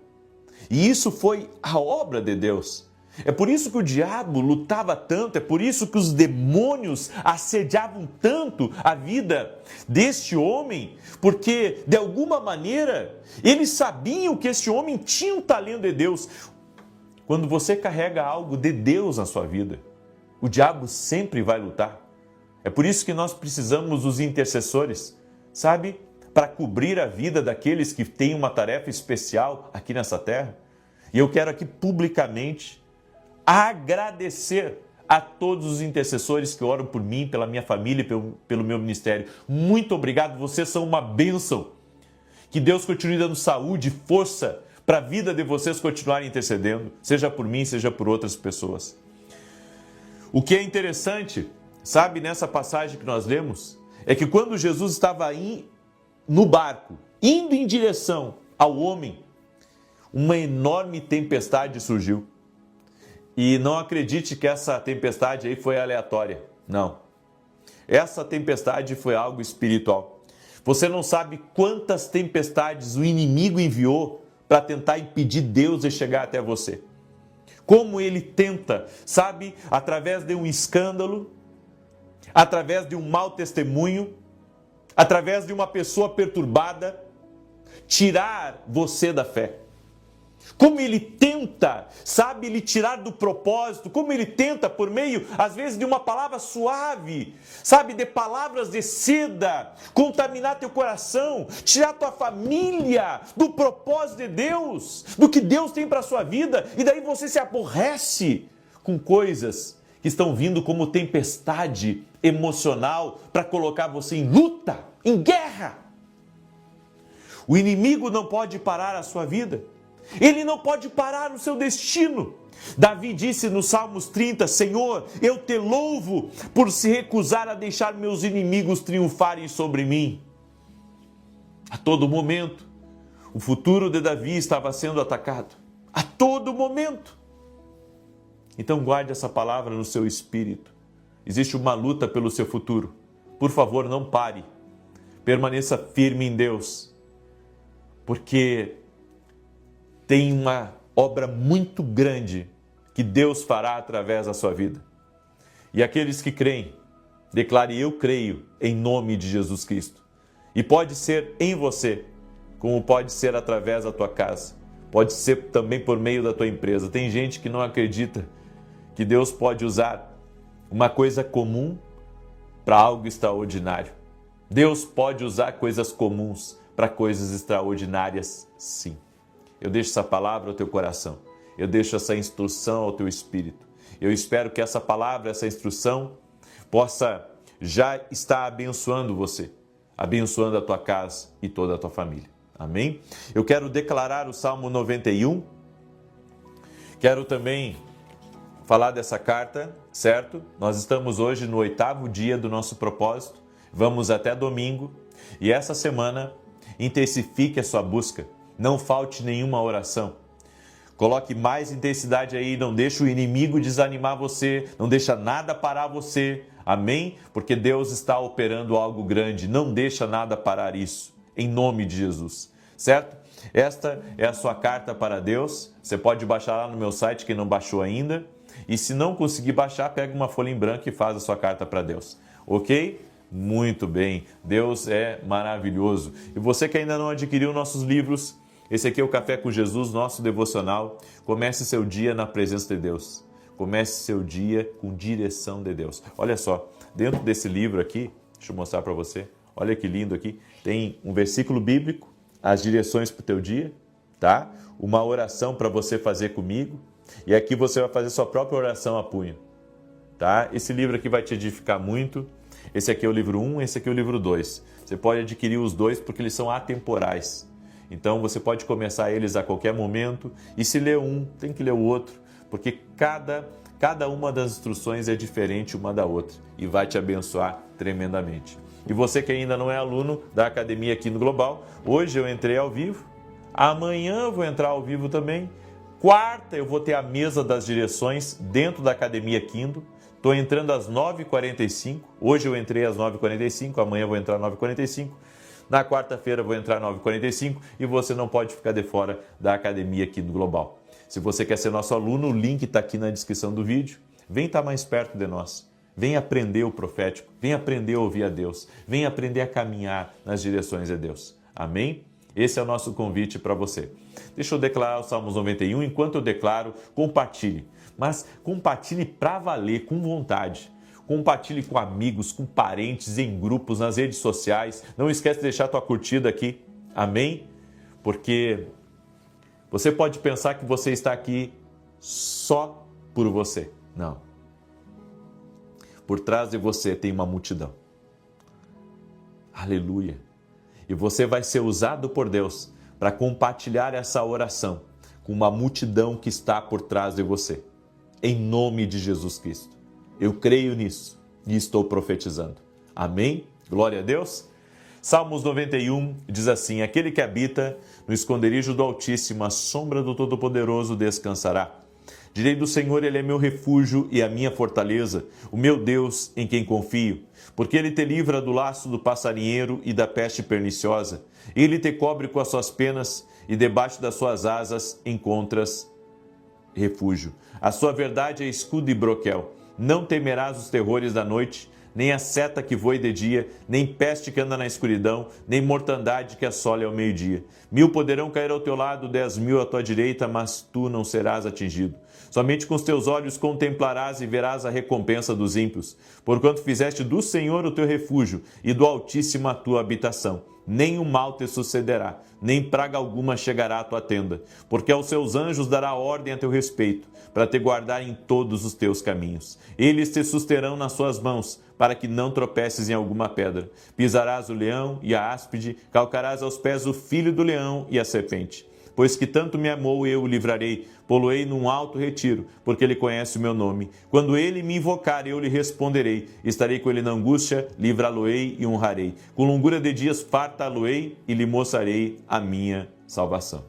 E isso foi a obra de Deus. É por isso que o diabo lutava tanto, é por isso que os demônios assediavam tanto a vida deste homem, porque, de alguma maneira, eles sabiam que esse homem tinha um talento de Deus. Quando você carrega algo de Deus na sua vida, o diabo sempre vai lutar. É por isso que nós precisamos dos intercessores, sabe? Para cobrir a vida daqueles que têm uma tarefa especial aqui nessa terra. E eu quero aqui publicamente agradecer a todos os intercessores que oram por mim, pela minha família e pelo meu ministério. Muito obrigado, vocês são uma bênção. Que Deus continue dando saúde, força para a vida de vocês continuarem intercedendo, seja por mim, seja por outras pessoas. O que é interessante, sabe, nessa passagem que nós lemos, é que quando Jesus estava aí no barco, indo em direção ao homem, uma enorme tempestade surgiu. E não acredite que essa tempestade aí foi aleatória. Não. Essa tempestade foi algo espiritual. Você não sabe quantas tempestades o inimigo enviou para tentar impedir Deus de chegar até você. Como ele tenta, sabe, através de um escândalo, através de um mau testemunho, através de uma pessoa perturbada, tirar você da fé. Como ele tenta, sabe, lhe tirar do propósito, como ele tenta por meio, às vezes, de uma palavra suave, sabe, de palavras de seda, contaminar teu coração, tirar tua família do propósito de Deus, do que Deus tem para a sua vida, e daí você se aborrece com coisas que estão vindo como tempestade emocional para colocar você em luta, em guerra. O inimigo não pode parar a sua vida. Ele não pode parar o seu destino. Davi disse no Salmos 30, Senhor, eu te louvo por se recusar a deixar meus inimigos triunfarem sobre mim. A todo momento, o futuro de Davi estava sendo atacado. A todo momento. Então guarde essa palavra no seu espírito. Existe uma luta pelo seu futuro. Por favor, não pare. Permaneça firme em Deus. Porque tem uma obra muito grande que Deus fará através da sua vida. E aqueles que creem, declare eu creio em nome de Jesus Cristo. E pode ser em você, como pode ser através da tua casa. Pode ser também por meio da tua empresa. Tem gente que não acredita que Deus pode usar uma coisa comum para algo extraordinário. Deus pode usar coisas comuns para coisas extraordinárias, sim. Eu deixo essa palavra ao teu coração. Eu deixo essa instrução ao teu espírito. Eu espero que essa palavra, essa instrução, possa já estar abençoando você, abençoando a tua casa e toda a tua família. Amém? Eu quero declarar o Salmo 91. Quero também falar dessa carta, certo? Nós estamos hoje no 8º dia do nosso propósito. Vamos até domingo. E essa semana, intensifique a sua busca. Não falte nenhuma oração. Coloque mais intensidade aí, não deixe o inimigo desanimar você, não deixa nada parar você. Amém? Porque Deus está operando algo grande, não deixa nada parar isso, em nome de Jesus. Certo? Esta é a sua carta para Deus. Você pode baixar lá no meu site, quem não baixou ainda. E se não conseguir baixar, pega uma folha em branco e faz a sua carta para Deus. Ok? Muito bem. Deus é maravilhoso. E você que ainda não adquiriu nossos livros, esse aqui é o Café com Jesus, nosso devocional. Comece seu dia na presença de Deus. Comece seu dia com direção de Deus. Olha só, dentro desse livro aqui, deixa eu mostrar para você. Olha que lindo aqui. Tem um versículo bíblico, as direções para o teu dia, tá? Uma oração para você fazer comigo. E aqui você vai fazer sua própria oração a punho, tá? Esse livro aqui vai te edificar muito. Esse aqui é o livro 1, esse aqui é o livro 2. Você pode adquirir os dois porque eles são atemporais. Então você pode começar eles a qualquer momento. E se ler um, tem que ler o outro. Porque cada uma das instruções é diferente uma da outra. E vai te abençoar tremendamente. E você que ainda não é aluno da academia aqui no Global, hoje eu entrei ao vivo. Amanhã eu vou entrar ao vivo também. Quarta eu vou ter a mesa das direções dentro da Academia Kindle. Estou entrando às 9h45. Hoje eu entrei às 9h45, amanhã eu vou entrar às 9h45. Na quarta-feira eu vou entrar às 9h45 e você não pode ficar de fora da Academia Kindle Global. Se você quer ser nosso aluno, o link está aqui na descrição do vídeo. Vem estar mais perto de nós. Vem aprender o profético, vem aprender a ouvir a Deus, vem aprender a caminhar nas direções de Deus. Amém? Esse é o nosso convite para você. Deixa eu declarar o Salmos 91. Enquanto eu declaro, compartilhe. Mas compartilhe para valer, com vontade. Compartilhe com amigos, com parentes, em grupos, nas redes sociais. Não esquece de deixar a tua curtida aqui. Amém? Porque você pode pensar que você está aqui só por você. Não. Por trás de você tem uma multidão. Aleluia. E você vai ser usado por Deus para compartilhar essa oração com uma multidão que está por trás de você. Em nome de Jesus Cristo. Eu creio nisso e estou profetizando. Amém? Glória a Deus. Salmos 91 diz assim: aquele que habita no esconderijo do Altíssimo, a sombra do Todo-Poderoso descansará. Direi do Senhor, Ele é meu refúgio e a minha fortaleza, o meu Deus em quem confio. Porque Ele te livra do laço do passarinheiro e da peste perniciosa. Ele te cobre com as suas penas e debaixo das suas asas encontras refúgio. A sua verdade é escudo e broquel. Não temerás os terrores da noite, nem a seta que voe de dia, nem peste que anda na escuridão, nem mortandade que assole ao meio-dia. 1000 poderão cair ao teu lado, 10.000 à tua direita, mas tu não serás atingido. Somente com os teus olhos contemplarás e verás a recompensa dos ímpios, porquanto fizeste do Senhor o teu refúgio e do Altíssimo a tua habitação. Nem o mal te sucederá, nem praga alguma chegará à tua tenda, porque aos seus anjos dará ordem a teu respeito, para te guardar em todos os teus caminhos. Eles te susterão nas suas mãos, para que não tropeces em alguma pedra. Pisarás o leão e a áspide, calcarás aos pés o filho do leão e a serpente. Pois que tanto me amou, eu o livrarei, pô-lo-ei num alto retiro, porque ele conhece o meu nome. Quando ele me invocar, eu lhe responderei. Estarei com ele na angústia, livrá-lo-ei e honrarei. Com longura de dias fartá-lo-ei e lhe mostrarei a minha salvação.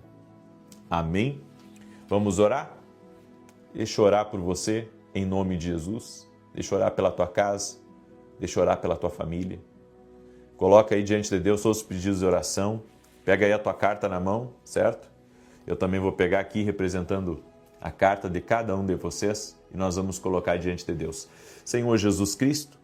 Amém? Vamos orar? Deixa eu orar por você, em nome de Jesus. Deixa eu orar pela tua casa. Deixa eu orar pela tua família. Coloca aí diante de Deus todos os pedidos de oração. Pega aí a tua carta na mão, certo? Eu também vou pegar aqui representando a carta de cada um de vocês e nós vamos colocar diante de Deus. Senhor Jesus Cristo,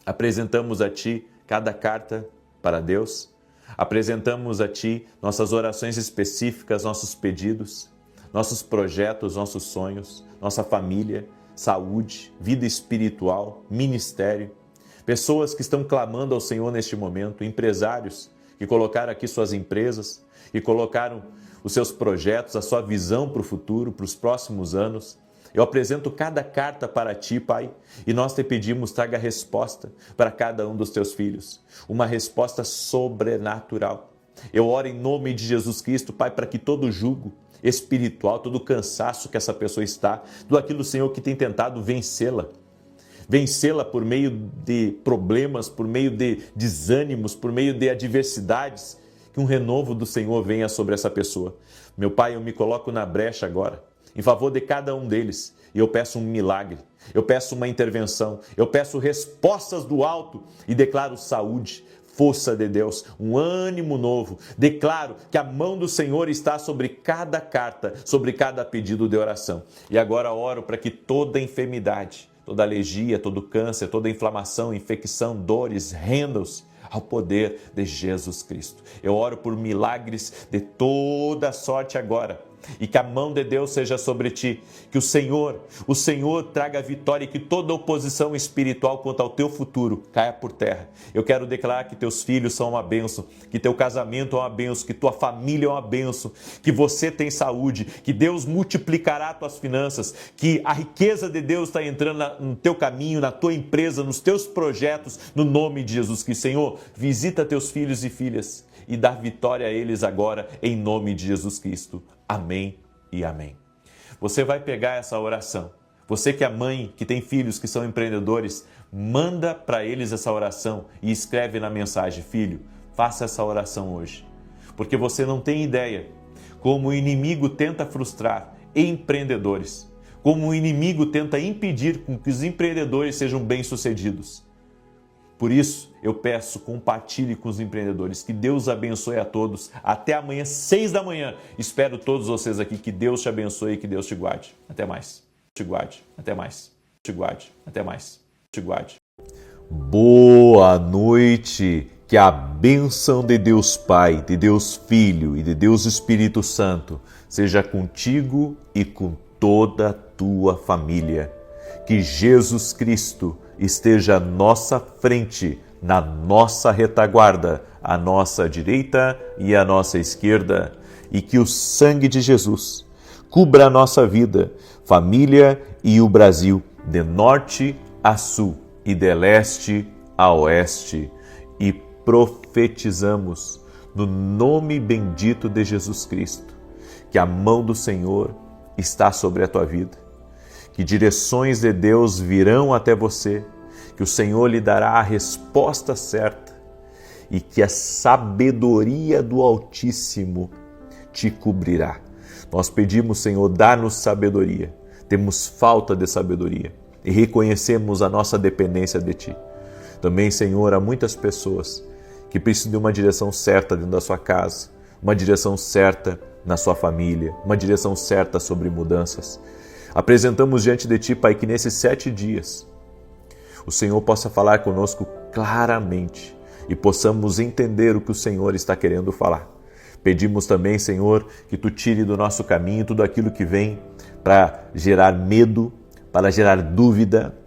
apresentamos a Ti cada carta para Deus, apresentamos a Ti nossas orações específicas, nossos pedidos, nossos projetos, nossos sonhos, nossa família, saúde, vida espiritual, ministério, pessoas que estão clamando ao Senhor neste momento, empresários que colocaram aqui suas empresas, que colocaram os seus projetos, a sua visão para o futuro, para os próximos anos. Eu apresento cada carta para Ti, Pai, e nós te pedimos, traga resposta para cada um dos Teus filhos, uma resposta sobrenatural. Eu oro em nome de Jesus Cristo, Pai, para que todo jugo espiritual, todo cansaço que essa pessoa está, tudo aquilo, Senhor, que tem tentado vencê-la por meio de problemas, por meio de desânimos, por meio de adversidades, que um renovo do Senhor venha sobre essa pessoa. Meu Pai, eu me coloco na brecha agora, em favor de cada um deles, e eu peço um milagre, eu peço uma intervenção, eu peço respostas do alto e declaro saúde, força de Deus, um ânimo novo. Declaro que a mão do Senhor está sobre cada carta, sobre cada pedido de oração. E agora oro para que toda enfermidade, toda alergia, todo câncer, toda inflamação, infecção, dores, rendam-se ao poder de Jesus Cristo. Eu oro por milagres de toda sorte agora. E que a mão de Deus seja sobre ti, que o Senhor traga vitória e que toda oposição espiritual quanto ao teu futuro caia por terra. Eu quero declarar que teus filhos são uma bênção, que teu casamento é uma bênção, que tua família é uma bênção, que você tem saúde, que Deus multiplicará tuas finanças, que a riqueza de Deus está entrando no teu caminho, na tua empresa, nos teus projetos, no nome de Jesus Cristo. Senhor, visita teus filhos e filhas e dá vitória a eles agora, em nome de Jesus Cristo. Amém e amém. Você vai pegar essa oração. Você que é mãe, que tem filhos que são empreendedores, manda para eles essa oração e escreve na mensagem: filho, faça essa oração hoje. porque você não tem ideia como o inimigo tenta frustrar empreendedores, como o inimigo tenta impedir com que os empreendedores sejam bem-sucedidos. Por isso, eu peço, compartilhe com os empreendedores. Que Deus abençoe a todos. Até amanhã, 6 da manhã. Espero todos vocês aqui. Que Deus te abençoe e que Deus te guarde. Até mais. Te guarde. Até mais. Te guarde. Até mais. Te guarde. Boa noite. Que a bênção de Deus Pai, de Deus Filho e de Deus Espírito Santo seja contigo e com toda a tua família. Que Jesus Cristo esteja à nossa frente, na nossa retaguarda, à nossa direita e à nossa esquerda, e que o sangue de Jesus cubra a nossa vida, família e o Brasil, de norte a sul e de leste a oeste, e profetizamos no nome bendito de Jesus Cristo, que a mão do Senhor está sobre a tua vida, que direções de Deus virão até você, que o Senhor lhe dará a resposta certa e que a sabedoria do Altíssimo te cobrirá. Nós pedimos, Senhor, dá-nos sabedoria. Temos falta de sabedoria e reconhecemos a nossa dependência de Ti. Também, Senhor, há muitas pessoas que precisam de uma direção certa dentro da sua casa, uma direção certa na sua família, uma direção certa sobre mudanças. Apresentamos diante de Ti, Pai, que nesses 7 dias o Senhor possa falar conosco claramente e possamos entender o que o Senhor está querendo falar. Pedimos também, Senhor, que Tu tire do nosso caminho tudo aquilo que vem para gerar medo, para gerar dúvida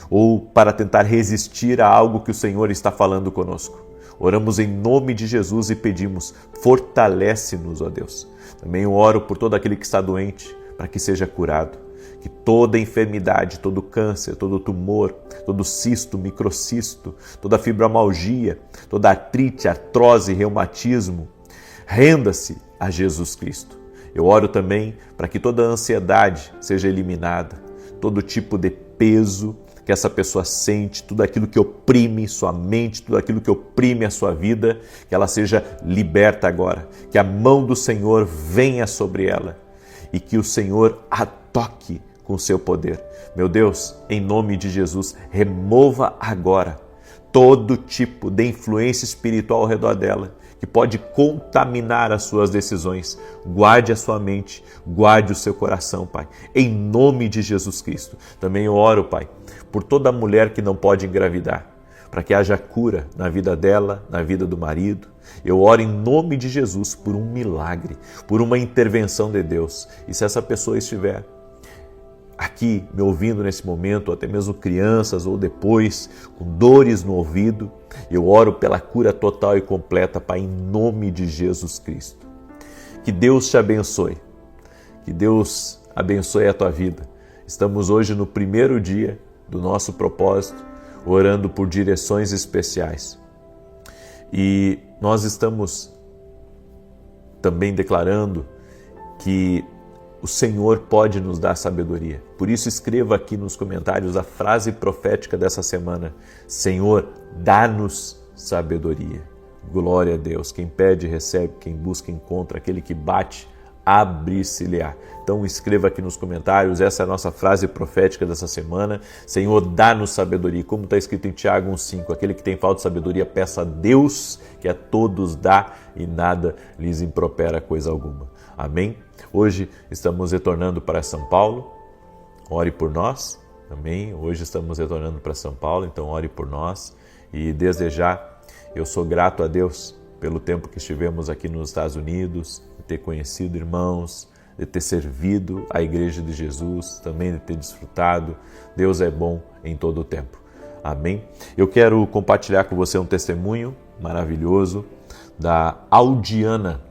ou para tentar resistir a algo que o Senhor está falando conosco. Oramos em nome de Jesus e pedimos, fortalece-nos, ó Deus. Também eu oro por todo aquele que está doente, para que seja curado. Que toda enfermidade, todo câncer, todo tumor, todo cisto, microcisto, toda fibromialgia, toda artrite, artrose, reumatismo, renda-se a Jesus Cristo. Eu oro também para que toda ansiedade seja eliminada, todo tipo de peso que essa pessoa sente, tudo aquilo que oprime sua mente, tudo aquilo que oprime a sua vida, que ela seja liberta agora, que a mão do Senhor venha sobre ela e que o Senhor a toque com o seu poder. Meu Deus, em nome de Jesus, remova agora todo tipo de influência espiritual ao redor dela, que pode contaminar as suas decisões. Guarde a sua mente, guarde o seu coração, Pai, em nome de Jesus Cristo. Também eu oro, Pai, por toda mulher que não pode engravidar, para que haja cura na vida dela, na vida do marido. Eu oro em nome de Jesus por um milagre, por uma intervenção de Deus. E se essa pessoa estiver aqui me ouvindo nesse momento, ou até mesmo crianças ou depois, com dores no ouvido, eu oro pela cura total e completa, Pai, em nome de Jesus Cristo. Que Deus te abençoe, que Deus abençoe a tua vida. Estamos hoje no primeiro dia do nosso propósito, orando por direções especiais. E nós estamos também declarando que o Senhor pode nos dar sabedoria. Por isso, escreva aqui nos comentários a frase profética dessa semana. Senhor, dá-nos sabedoria. Glória a Deus. Quem pede, recebe. Quem busca, encontra. Aquele que bate, abre-se-lhe-á. Então, escreva aqui nos comentários. Essa é a nossa frase profética dessa semana. Senhor, dá-nos sabedoria. Como está escrito em Tiago 1,5. Aquele que tem falta de sabedoria, peça a Deus, que a todos dá e nada lhes impropera coisa alguma. Amém? Hoje estamos retornando para São Paulo, ore por nós, amém? Hoje estamos retornando para São Paulo, então ore por nós. E desde já, eu sou grato a Deus pelo tempo que estivemos aqui nos Estados Unidos, de ter conhecido irmãos, de ter servido a Igreja de Jesus, também de ter desfrutado. Deus é bom em todo o tempo, amém? Eu quero compartilhar com você um testemunho maravilhoso da Aldiana.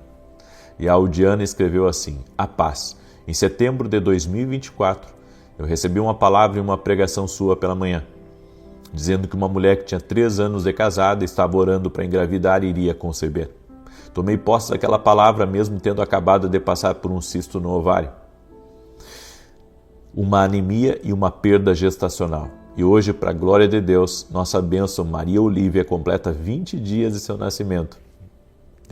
E a Aldiana escreveu assim: a paz. Em setembro de 2024, eu recebi uma palavra e uma pregação sua pela manhã, dizendo que uma mulher que tinha 3 anos de casada estava orando para engravidar e iria conceber. Tomei posse daquela palavra mesmo tendo acabado de passar por um cisto no ovário, uma anemia e uma perda gestacional. E hoje, para a glória de Deus, nossa bênção Maria Olívia completa 20 dias de seu nascimento.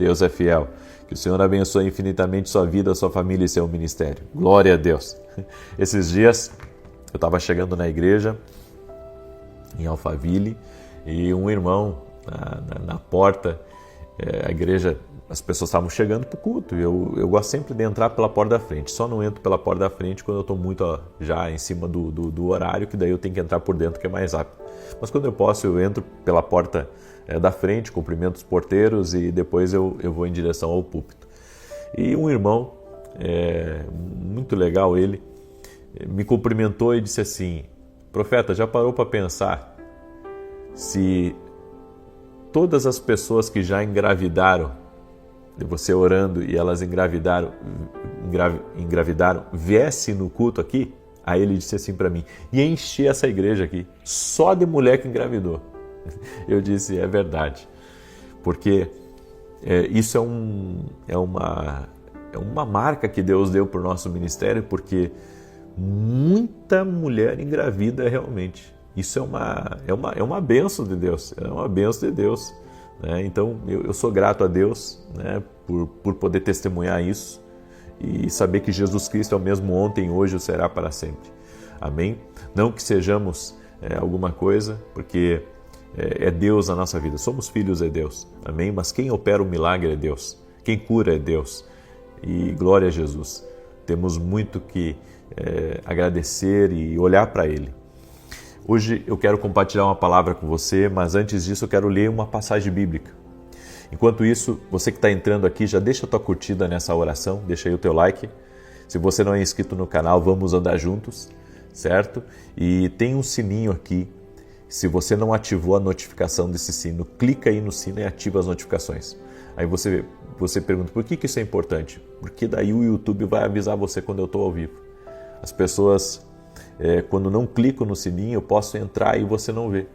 Deus é fiel. Que o Senhor abençoe infinitamente sua vida, sua família e seu ministério. Glória a Deus. Esses dias eu estava chegando na igreja, em Alphaville, e um irmão na porta, a igreja, as pessoas estavam chegando para o culto, e eu gosto sempre de entrar pela porta da frente, só não entro pela porta da frente quando eu estou muito já em cima do horário, que daí eu tenho que entrar por dentro, que é mais rápido. Mas quando eu posso, eu entro pela porta da frente, cumprimento os porteiros e depois eu vou em direção ao púlpito. E um irmão, muito legal ele, me cumprimentou e disse assim: profeta, já parou para pensar se todas as pessoas que já engravidaram, de você orando e elas engravidaram, viessem no culto aqui? Aí ele disse assim para mim: ia encher essa igreja aqui, só de mulher que engravidou. Eu disse: é verdade, porque isso é uma marca que Deus deu para o nosso ministério, porque muita mulher engravida realmente. Isso é uma bênção de Deus, é uma bênção de Deus, né? Então eu sou grato a Deus, né, por poder testemunhar isso e saber que Jesus Cristo é o mesmo ontem, hoje e será para sempre. Amém? Não que sejamos alguma coisa, porque é Deus na nossa vida. Somos filhos de Deus. Amém? Mas quem opera o milagre é Deus. Quem cura é Deus. E glória a Jesus. Temos muito que agradecer e olhar para Ele. Hoje eu quero compartilhar uma palavra com você, mas antes disso eu quero ler uma passagem bíblica. Enquanto isso, você que está entrando aqui, já deixa a tua curtida nessa oração, deixa aí o teu like. Se você não é inscrito no canal, vamos andar juntos, certo? E tem um sininho aqui. Se você não ativou a notificação desse sino, clica aí no sino e ativa as notificações. Aí você pergunta, por que isso é importante? Porque daí o YouTube vai avisar você quando eu estou ao vivo. As pessoas, quando não clicam no sininho, eu posso entrar e você não vê.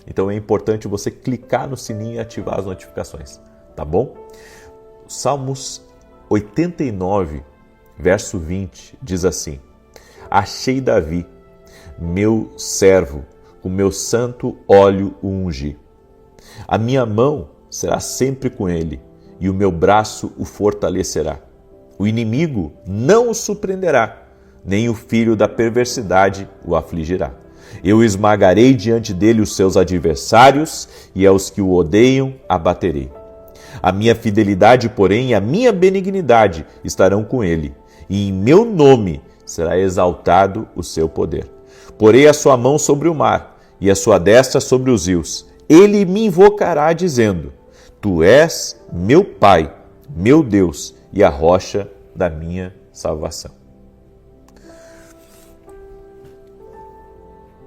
Então é importante você clicar no sininho e ativar as notificações, tá bom? Salmos 89, verso 20, diz assim: achei Davi, meu servo, com meu santo óleo o ungi. A minha mão será sempre com ele, e o meu braço o fortalecerá. O inimigo não o surpreenderá, nem o filho da perversidade o afligirá. Eu esmagarei diante dele os seus adversários, e aos que o odeiam abaterei. A minha fidelidade, porém, e a minha benignidade estarão com ele, e em meu nome será exaltado o seu poder. Porei a sua mão sobre o mar, e a sua destra sobre os rios. Ele me invocará, dizendo: tu és meu Pai, meu Deus, e a rocha da minha salvação.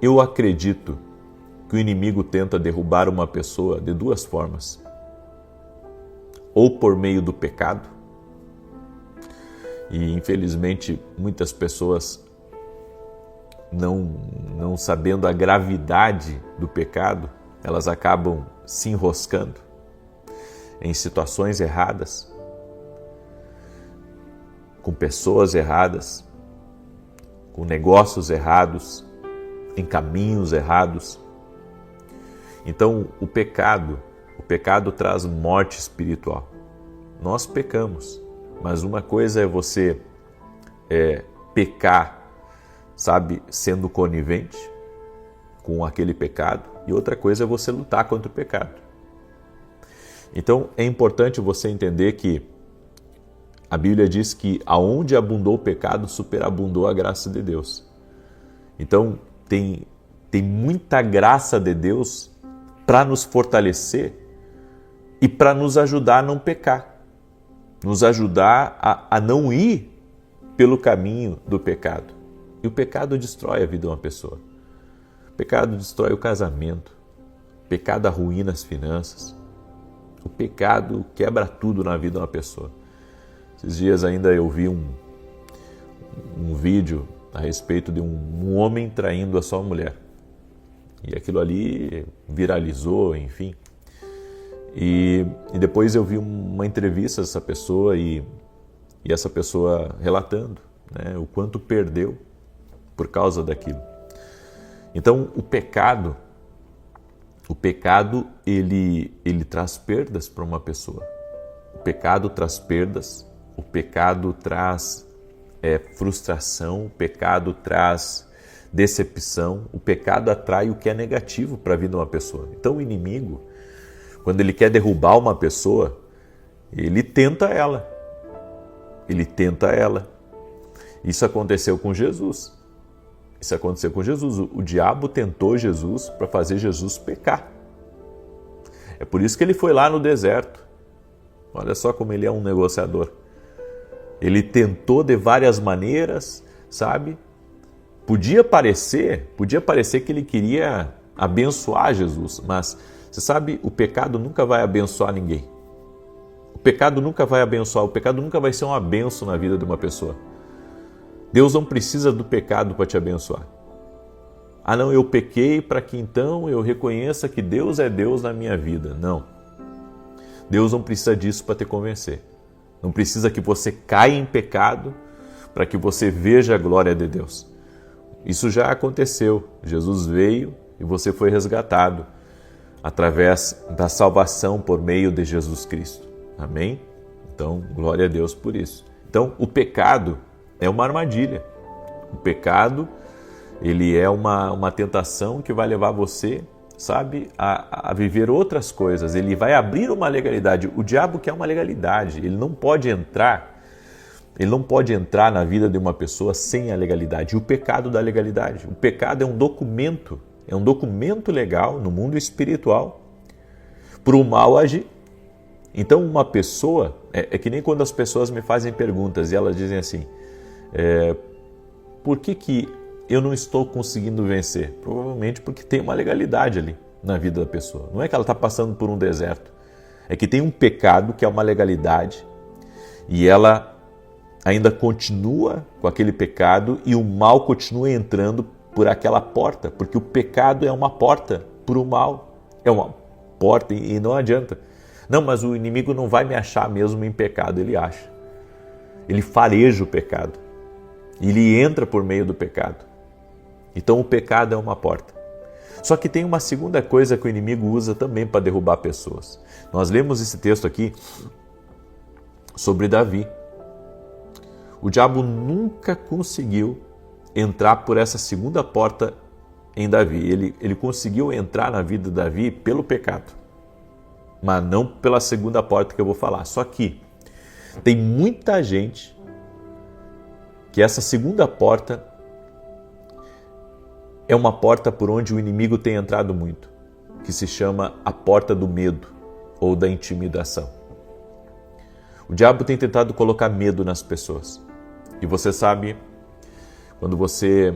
Eu acredito que o inimigo tenta derrubar uma pessoa de duas formas. Ou por meio do pecado, e infelizmente muitas pessoas, não sabendo a gravidade do pecado, elas acabam se enroscando em situações erradas, com pessoas erradas, com negócios errados, em caminhos errados. Então o pecado traz morte espiritual. Nós pecamos, mas uma coisa é você pecar, sabe, sendo conivente com aquele pecado, e outra coisa é você lutar contra o pecado. Então é importante você entender que a Bíblia diz que aonde abundou o pecado, superabundou a graça de Deus. Então tem muita graça de Deus para nos fortalecer e para nos ajudar a não pecar, nos ajudar a não ir pelo caminho do pecado. E o pecado destrói a vida de uma pessoa. O pecado destrói o casamento. O pecado arruína as finanças. O pecado quebra tudo na vida de uma pessoa. Esses dias ainda eu vi um vídeo a respeito de um homem traindo a sua mulher. E aquilo ali viralizou, enfim. E depois eu vi uma entrevista dessa pessoa e essa pessoa relatando, né, o quanto perdeu por causa daquilo. Então o pecado ele traz perdas para uma pessoa. O pecado traz perdas, o pecado traz frustração, o pecado traz decepção, o pecado atrai o que é negativo para a vida de uma pessoa. Então o inimigo, quando ele quer derrubar uma pessoa, ele tenta ela. Ele tenta ela. Isso aconteceu com Jesus. Isso aconteceu com Jesus. O diabo tentou Jesus para fazer Jesus pecar. É por isso que ele foi lá no deserto. Olha só como ele é um negociador. Ele tentou de várias maneiras, sabe? Podia parecer que ele queria abençoar Jesus, mas você sabe, o pecado nunca vai abençoar ninguém. O pecado nunca vai abençoar, o pecado nunca vai ser uma bênção na vida de uma pessoa. Deus não precisa do pecado para te abençoar. Ah não, eu pequei para que então eu reconheça que Deus é Deus na minha vida. Não. Deus não precisa disso para te convencer. Não precisa que você caia em pecado para que você veja a glória de Deus. Isso já aconteceu. Jesus veio e você foi resgatado através da salvação por meio de Jesus Cristo. Amém? Então, glória a Deus por isso. Então, o pecado é uma armadilha. O pecado, ele é uma tentação que vai levar você, sabe, a viver outras coisas. Ele vai abrir uma legalidade. O diabo quer uma legalidade. Ele não pode entrar na vida de uma pessoa sem a legalidade. E o pecado da legalidade. O pecado é um documento legal no mundo espiritual para o mal agir. Então uma pessoa, é que nem quando as pessoas me fazem perguntas e elas dizem assim, por que eu não estou conseguindo vencer? Provavelmente porque tem uma legalidade ali na vida da pessoa. Não é que ela está passando por um deserto. É que tem um pecado que é uma legalidade e ela ainda continua com aquele pecado e o mal continua entrando por aquela porta, porque o pecado é uma porta para o mal. É uma porta e não adianta. Não, mas o inimigo não vai me achar mesmo em pecado. Ele acha. Ele fareja o pecado. Ele entra por meio do pecado. Então o pecado é uma porta. Só que tem uma segunda coisa que o inimigo usa também para derrubar pessoas. Nós lemos esse texto aqui sobre Davi. O diabo nunca conseguiu entrar por essa segunda porta em Davi. Ele conseguiu entrar na vida de Davi pelo pecado, mas não pela segunda porta que eu vou falar. Só que tem muita gente que essa segunda porta é uma porta por onde o inimigo tem entrado muito, que se chama a porta do medo ou da intimidação. O diabo tem tentado colocar medo nas pessoas. E você sabe, quando você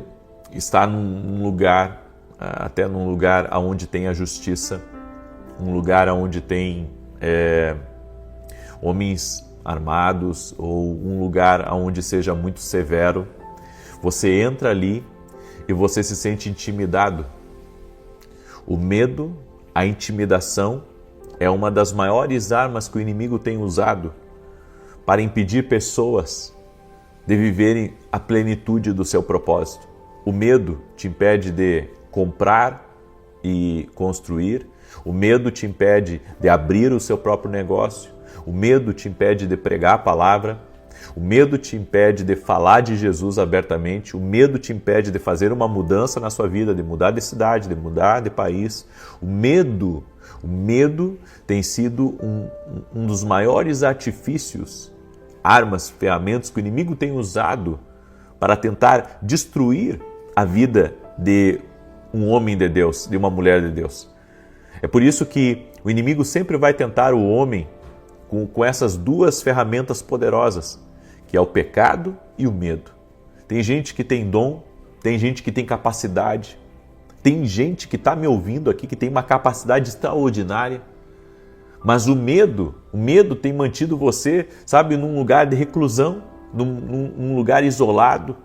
está num lugar, até num lugar onde tem a justiça, um lugar onde tem homens armados ou um lugar onde seja muito severo, você entra ali e você se sente intimidado. O medo, a intimidação é uma das maiores armas que o inimigo tem usado para impedir pessoas de viverem a plenitude do seu propósito. O medo te impede de comprar e construir. O medo te impede de abrir o seu próprio negócio. O medo te impede de pregar a palavra. O medo te impede de falar de Jesus abertamente. O medo te impede de fazer uma mudança na sua vida, de mudar de cidade, de mudar de país. O medo tem sido um dos maiores artifícios, armas, ferramentas que o inimigo tem usado para tentar destruir a vida de um homem de Deus, de uma mulher de Deus. É por isso que o inimigo sempre vai tentar o homem com essas duas ferramentas poderosas, que é o pecado e o medo. Tem gente que tem dom, tem gente que tem capacidade, tem gente que está me ouvindo aqui que tem uma capacidade extraordinária, mas o medo tem mantido você, sabe, num lugar de reclusão, num lugar isolado.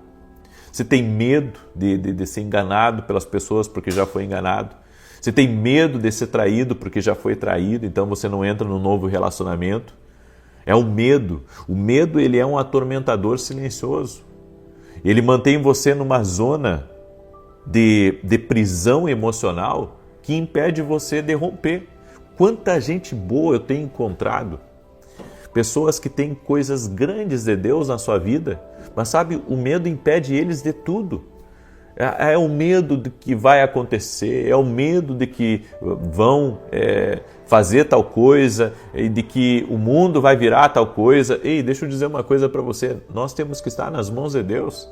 Você tem medo de ser enganado pelas pessoas porque já foi enganado. Você tem medo de ser traído porque já foi traído, então você não entra no novo relacionamento. É o medo. O medo, ele é um atormentador silencioso. Ele mantém você numa zona de prisão emocional que impede você de romper. Quanta gente boa eu tenho encontrado pessoas que têm coisas grandes de Deus na sua vida, mas sabe, o medo impede eles de tudo. É o medo de que vai acontecer, é o medo de que vão fazer tal coisa, e de que o mundo vai virar tal coisa. Ei, deixa eu dizer uma coisa para você, nós temos que estar nas mãos de Deus.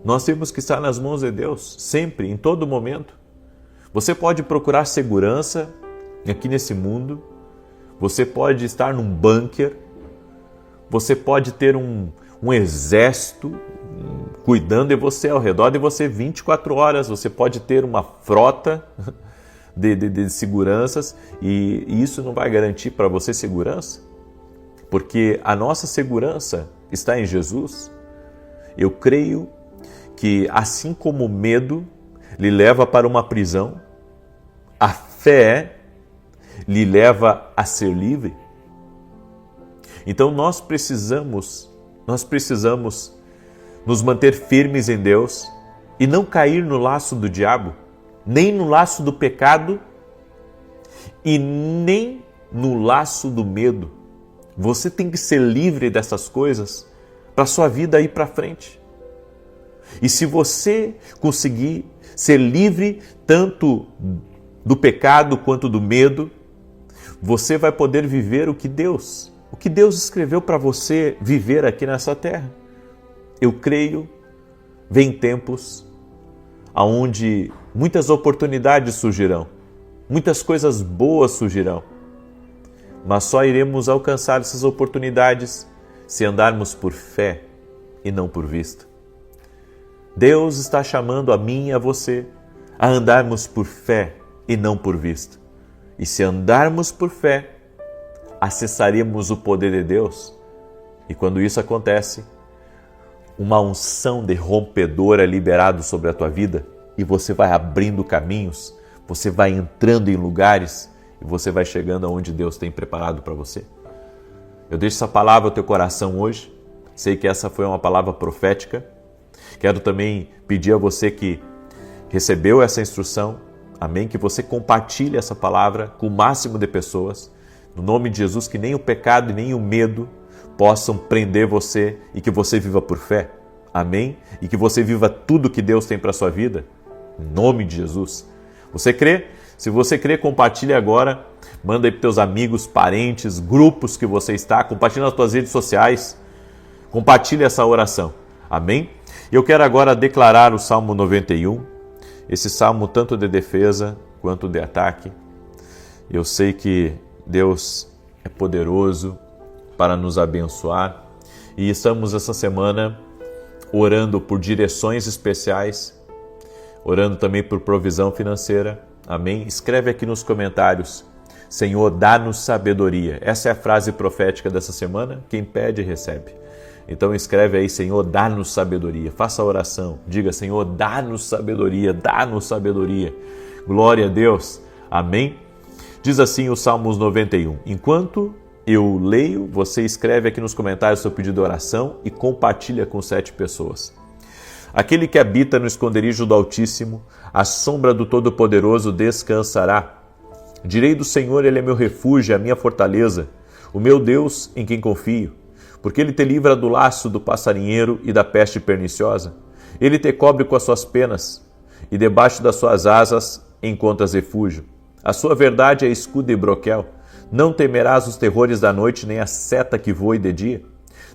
Nós temos que estar nas mãos de Deus, sempre, em todo momento. Você pode procurar segurança aqui nesse mundo, você pode estar num bunker, você pode ter um exército cuidando de você, ao redor de você 24 horas, você pode ter uma frota de seguranças e isso não vai garantir para você segurança, porque a nossa segurança está em Jesus. Eu creio que assim como o medo lhe leva para uma prisão, a fé lhe leva a ser livre. Então nós precisamos nos manter firmes em Deus e não cair no laço do diabo, nem no laço do pecado e nem no laço do medo. Você tem que ser livre dessas coisas para a sua vida ir para frente. E se você conseguir ser livre tanto do pecado quanto do medo, você vai poder viver o que Deus escreveu para você viver aqui nessa terra. Eu creio, vem tempos onde muitas oportunidades surgirão, muitas coisas boas surgirão, mas só iremos alcançar essas oportunidades se andarmos por fé e não por vista. Deus está chamando a mim e a você a andarmos por fé e não por vista. E se andarmos por fé, acessaremos o poder de Deus. E quando isso acontece, uma unção de rompedor é liberado sobre a tua vida e você vai abrindo caminhos, você vai entrando em lugares e você vai chegando aonde Deus tem preparado para você. Eu deixo essa palavra ao teu coração hoje. Sei que essa foi uma palavra profética. Quero também pedir a você que recebeu essa instrução, amém, que você compartilhe essa palavra com o máximo de pessoas. No nome de Jesus, que nem o pecado e nem o medo possam prender você e que você viva por fé. Amém? E que você viva tudo que Deus tem para a sua vida. Em nome de Jesus. Você crê? Se você crê, compartilhe agora. Manda aí para teus amigos, parentes, grupos que você está. Compartilhe nas tuas redes sociais. Compartilhe essa oração. Amém? Eu quero agora declarar o Salmo 91. Esse salmo tanto de defesa quanto de ataque. Eu sei que Deus é poderoso para nos abençoar e estamos essa semana orando por direções especiais, orando também por provisão financeira. Amém? Escreve aqui nos comentários: Senhor, dá-nos sabedoria. Essa é a frase profética dessa semana. Quem pede, recebe. Então escreve aí: Senhor, dá-nos sabedoria. Faça a oração. Diga: Senhor, dá-nos sabedoria, dá-nos sabedoria. Glória a Deus. Amém? Diz assim o Salmos 91. Enquanto eu leio, você escreve aqui nos comentários seu pedido de oração e compartilha com 7 pessoas. Aquele que habita no esconderijo do Altíssimo, à sombra do Todo-Poderoso descansará. Direi do Senhor, Ele é meu refúgio, a minha fortaleza, o meu Deus em quem confio. Porque Ele te livra do laço do passarinheiro e da peste perniciosa. Ele te cobre com as suas penas, e debaixo das suas asas encontras refúgio. A sua verdade é escudo e broquel. Não temerás os terrores da noite, nem a seta que voe de dia,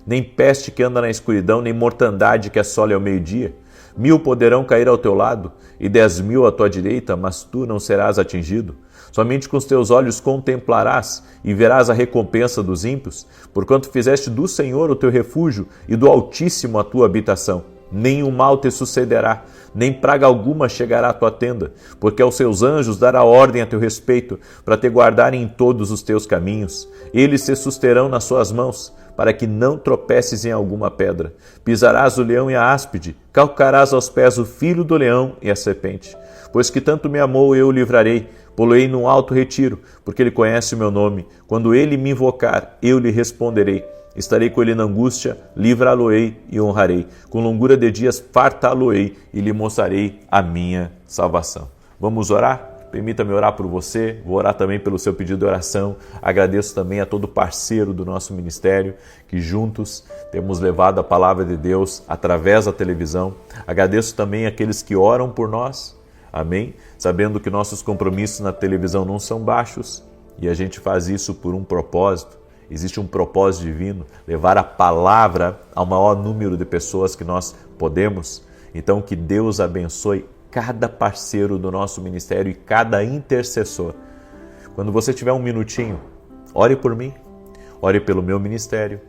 nem peste que anda na escuridão, nem mortandade que assole ao meio-dia. 1000 poderão cair ao teu lado, e 10.000 à tua direita, mas tu não serás atingido. Somente com os teus olhos contemplarás e verás a recompensa dos ímpios, porquanto fizeste do Senhor o teu refúgio e do Altíssimo a tua habitação. Nenhum mal te sucederá, nem praga alguma chegará à tua tenda, porque aos seus anjos dará ordem a teu respeito, para te guardarem em todos os teus caminhos. Eles te susterão nas suas mãos, para que não tropeces em alguma pedra. Pisarás o leão e a áspide, calcarás aos pés o filho do leão e a serpente. Pois que tanto me amou, eu o livrarei, pô-lo-ei num alto retiro, porque ele conhece o meu nome. Quando ele me invocar, eu lhe responderei. Estarei com ele na angústia, livrá-lo-ei e honrarei. Com longura de dias fartá-lo-ei e lhe mostrarei a minha salvação. Vamos orar? permita-me orar por você, vou orar também pelo seu pedido de oração. Agradeço também a todo parceiro do nosso ministério, que juntos temos levado a palavra de Deus através da televisão. Agradeço também aqueles que oram por nós, amém? Sabendo que nossos compromissos na televisão não são baixos e a gente faz isso por um propósito. Existe um propósito divino, levar a palavra ao maior número de pessoas que nós podemos. Então, que Deus abençoe cada parceiro do nosso ministério e cada intercessor. Quando você tiver um minutinho, ore por mim, ore pelo meu ministério,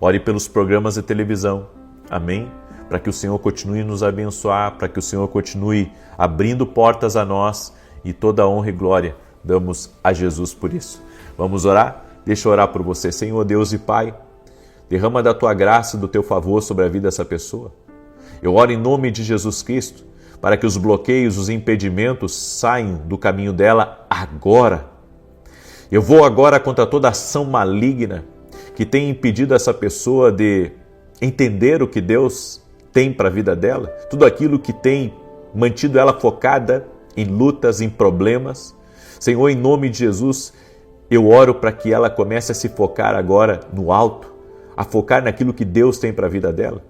ore pelos programas de televisão, amém? Para que o Senhor continue nos abençoar, para que o Senhor continue abrindo portas a nós e toda a honra e glória damos a Jesus por isso. Vamos orar? Deixa eu orar por você. Senhor Deus e Pai, derrama da Tua graça e do Teu favor sobre a vida dessa pessoa. Eu oro em nome de Jesus Cristo, para que os bloqueios, os impedimentos saiam do caminho dela agora. Eu vou agora contra toda ação maligna que tem impedido essa pessoa de entender o que Deus tem para a vida dela, tudo aquilo que tem mantido ela focada em lutas, em problemas. Senhor, em nome de Jesus, eu oro para que ela comece a se focar agora no alto, a focar naquilo que Deus tem para a vida dela.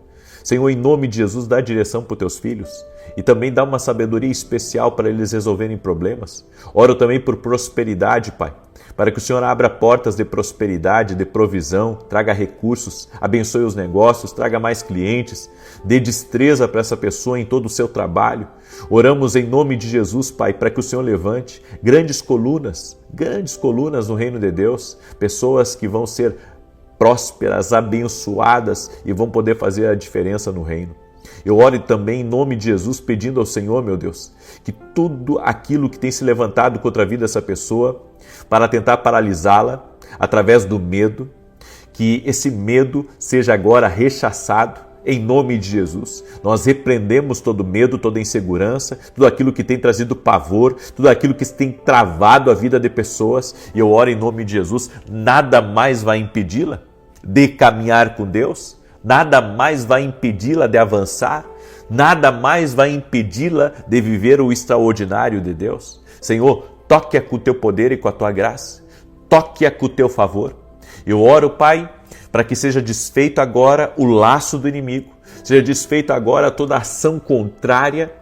Senhor, em nome de Jesus, dá direção para os teus filhos e também dá uma sabedoria especial para eles resolverem problemas. Oro também por prosperidade, Pai, para que o Senhor abra portas de prosperidade, de provisão, traga recursos, abençoe os negócios, traga mais clientes, dê destreza para essa pessoa em todo o seu trabalho. Oramos em nome de Jesus, Pai, para que o Senhor levante grandes colunas no reino de Deus, pessoas que vão ser prósperas, abençoadas e vão poder fazer a diferença no reino. Eu oro também em nome de Jesus, pedindo ao Senhor, meu Deus, que tudo aquilo que tem se levantado contra a vida dessa pessoa para tentar paralisá-la através do medo, que esse medo seja agora rechaçado em nome de Jesus. Nós repreendemos todo medo, toda insegurança, tudo aquilo que tem trazido pavor, tudo aquilo que tem travado a vida de pessoas. E eu oro em nome de Jesus, nada mais vai impedi-la de caminhar com Deus, nada mais vai impedi-la de avançar, nada mais vai impedi-la de viver o extraordinário de Deus. Senhor, toque-a com o teu poder e com a tua graça, toque-a com o teu favor. Eu oro, Pai, para que seja desfeito agora o laço do inimigo, seja desfeito agora toda ação contrária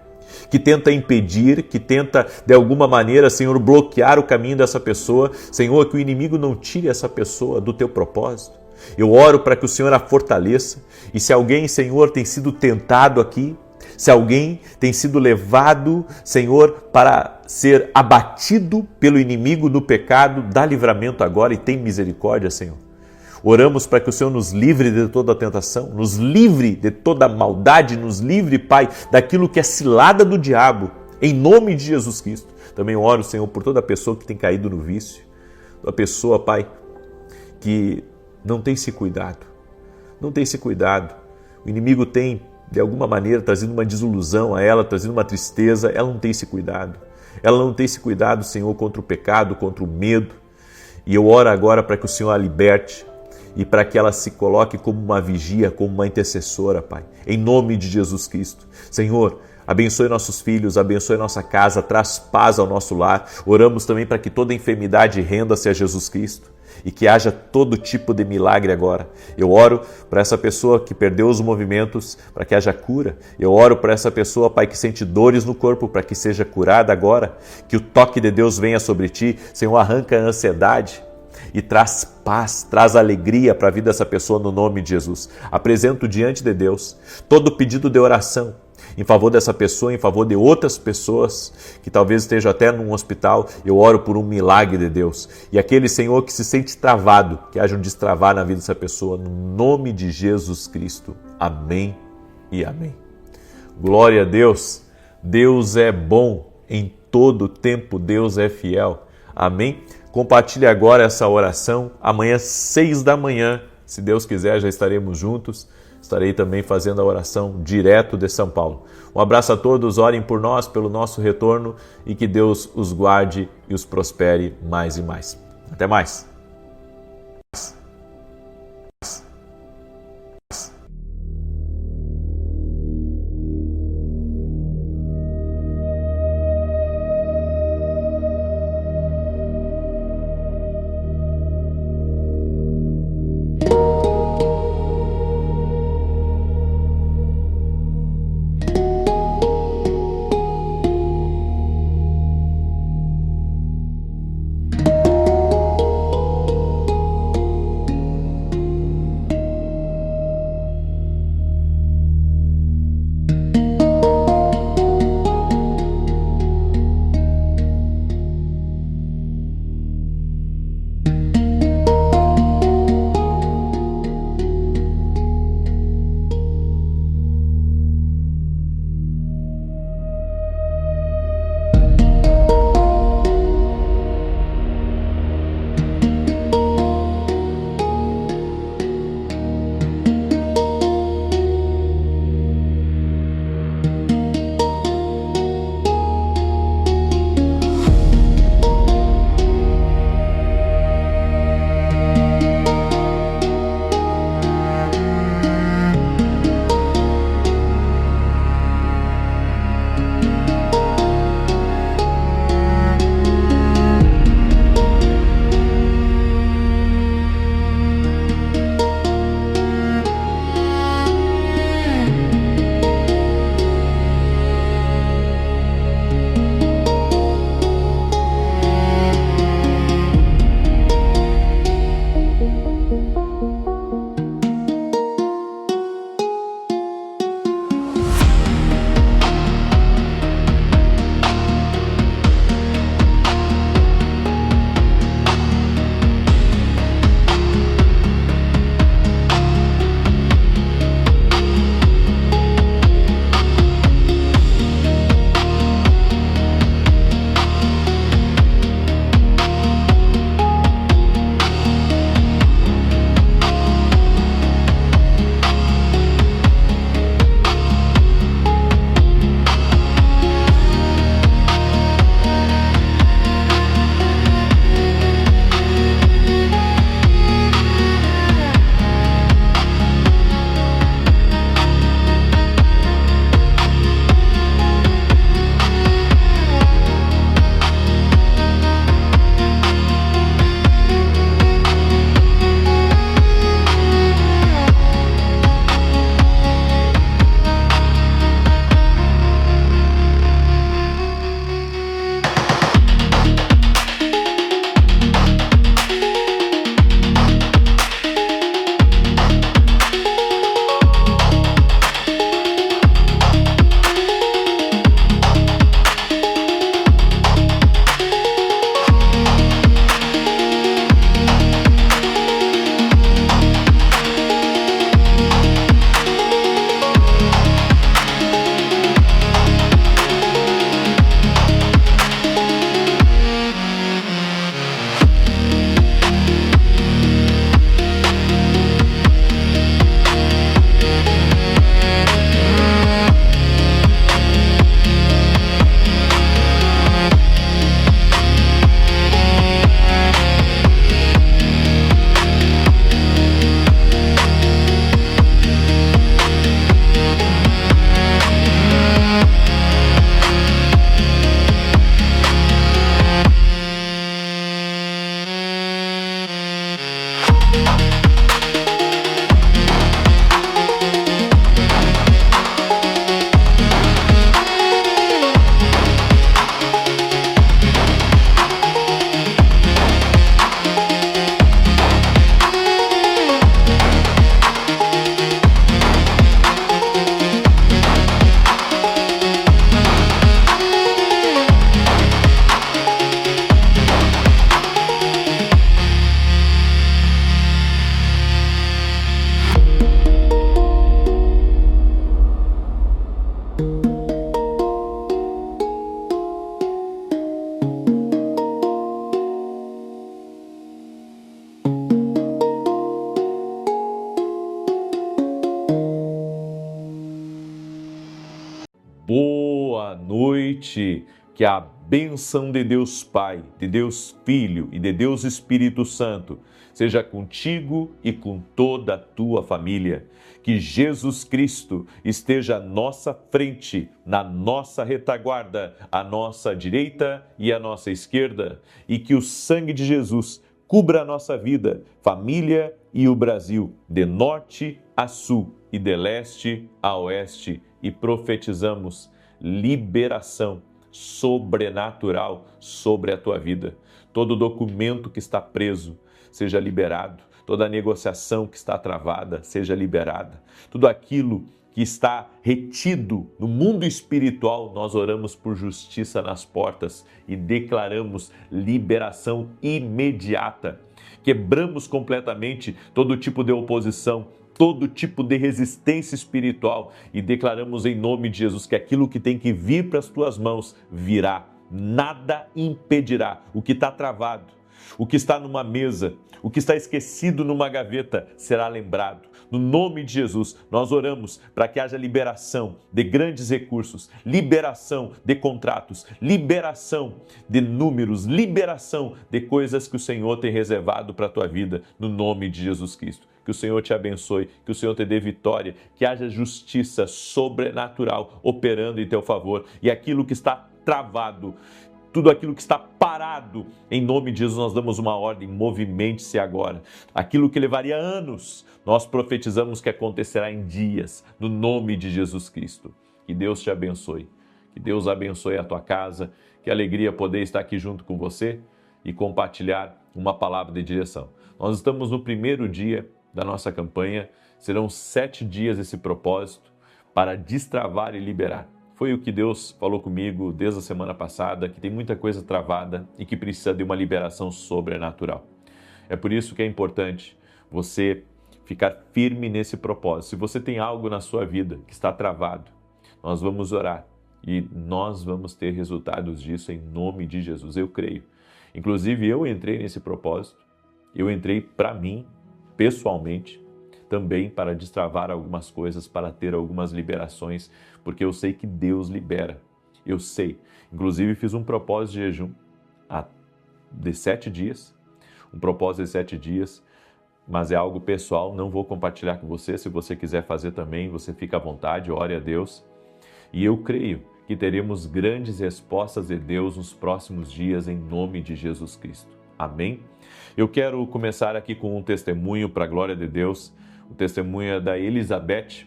que tenta impedir, que tenta de alguma maneira, Senhor, bloquear o caminho dessa pessoa. Senhor, que o inimigo não tire essa pessoa do teu propósito. Eu oro para que o Senhor a fortaleça. E se alguém, Senhor, tem sido tentado aqui, se alguém tem sido levado, Senhor, para ser abatido pelo inimigo no pecado, dá livramento agora e tem misericórdia, Senhor. Oramos para que o Senhor nos livre de toda a tentação, nos livre de toda a maldade, nos livre, Pai, daquilo que é cilada do diabo, em nome de Jesus Cristo. Também oro, Senhor, por toda pessoa que tem caído no vício, toda pessoa, Pai, que não tem se cuidado, O inimigo tem, de alguma maneira, trazido uma desilusão a ela, trazido uma tristeza, ela não tem se cuidado. Ela não tem se cuidado, Senhor, contra o pecado, contra o medo. E eu oro agora para que o Senhor a liberte, e para que ela se coloque como uma vigia, como uma intercessora, Pai, em nome de Jesus Cristo. Senhor, abençoe nossos filhos, abençoe nossa casa, traz paz ao nosso lar. Oramos também para que toda enfermidade renda-se a Jesus Cristo e que haja todo tipo de milagre agora. Eu oro para essa pessoa que perdeu os movimentos, para que haja cura. Eu oro para essa pessoa, Pai, que sente dores no corpo, para que seja curada agora. Que o toque de Deus venha sobre ti. Senhor, arranca a ansiedade e traz paz, traz alegria para a vida dessa pessoa no nome de Jesus. Apresento diante de Deus todo pedido de oração em favor dessa pessoa, em favor de outras pessoas que talvez estejam até num hospital. Eu oro por um milagre de Deus. E aquele, Senhor, que se sente travado, que haja um destravar na vida dessa pessoa, no nome de Jesus Cristo. Amém e amém. Glória a Deus. Deus é bom em todo tempo, Deus é fiel. Amém? Compartilhe agora essa oração. Amanhã, 6 da manhã, se Deus quiser, já estaremos juntos. Estarei também fazendo a oração direto de São Paulo. Um abraço a todos, orem por nós, pelo nosso retorno e que Deus os guarde e os prospere mais e mais. Até mais! Boa noite, que a bênção de Deus Pai, de Deus Filho e de Deus Espírito Santo seja contigo e com toda a tua família. Que Jesus Cristo esteja à nossa frente, na nossa retaguarda, à nossa direita e à nossa esquerda, e que o sangue de Jesus cubra a nossa vida, família e o Brasil, de norte a sul e de leste a oeste, e profetizamos liberação sobrenatural sobre a tua vida. Todo documento que está preso seja liberado, toda negociação que está travada seja liberada, tudo aquilo que está retido no mundo espiritual, nós oramos por justiça nas portas e declaramos liberação imediata. Quebramos completamente todo tipo de oposição, todo tipo de resistência espiritual e declaramos em nome de Jesus que aquilo que tem que vir para as tuas mãos virá. Nada impedirá. O que está travado, o que está numa mesa, o que está esquecido numa gaveta será lembrado. No nome de Jesus, nós oramos para que haja liberação de grandes recursos, liberação de contratos, liberação de números, liberação de coisas que o Senhor tem reservado para a tua vida, no nome de Jesus Cristo. Que o Senhor te abençoe, que o Senhor te dê vitória, que haja justiça sobrenatural operando em teu favor e aquilo que está travado, tudo aquilo que está parado, em nome de Jesus nós damos uma ordem, movimente-se agora. Aquilo que levaria anos, nós profetizamos que acontecerá em dias, no nome de Jesus Cristo. Que Deus te abençoe, que Deus abençoe a tua casa, que alegria poder estar aqui junto com você e compartilhar uma palavra de direção. Nós estamos no primeiro dia da nossa campanha, serão 7 dias esse propósito para destravar e liberar. Foi o que Deus falou comigo desde a semana passada, que tem muita coisa travada e que precisa de uma liberação sobrenatural. É por isso que é importante você ficar firme nesse propósito. Se você tem algo na sua vida que está travado, nós vamos orar e nós vamos ter resultados disso em nome de Jesus, eu creio. Inclusive eu entrei nesse propósito, eu entrei para mim, pessoalmente, também para destravar algumas coisas, para ter algumas liberações, porque eu sei que Deus libera, eu sei. Inclusive fiz um propósito de jejum de 7 dias, um propósito de 7 dias, mas é algo pessoal, não vou compartilhar com você. Se você quiser fazer também, você fica à vontade, ore a Deus. E eu creio que teremos grandes respostas de Deus nos próximos dias, em nome de Jesus Cristo. Amém? Eu quero começar aqui com um testemunho para a glória de Deus. O testemunho é da Elizabeth.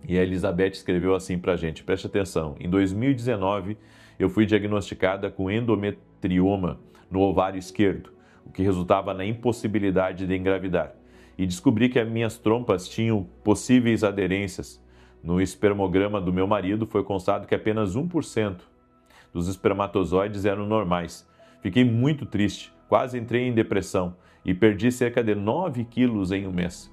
E a Elizabeth escreveu assim para a gente, preste atenção. Em 2019, eu fui diagnosticada com endometrioma no ovário esquerdo, o que resultava na impossibilidade de engravidar. E descobri que as minhas trompas tinham possíveis aderências. No espermograma do meu marido foi constado que apenas 1% dos espermatozoides eram normais. Fiquei muito triste, quase entrei em depressão e perdi cerca de 9 quilos em um mês.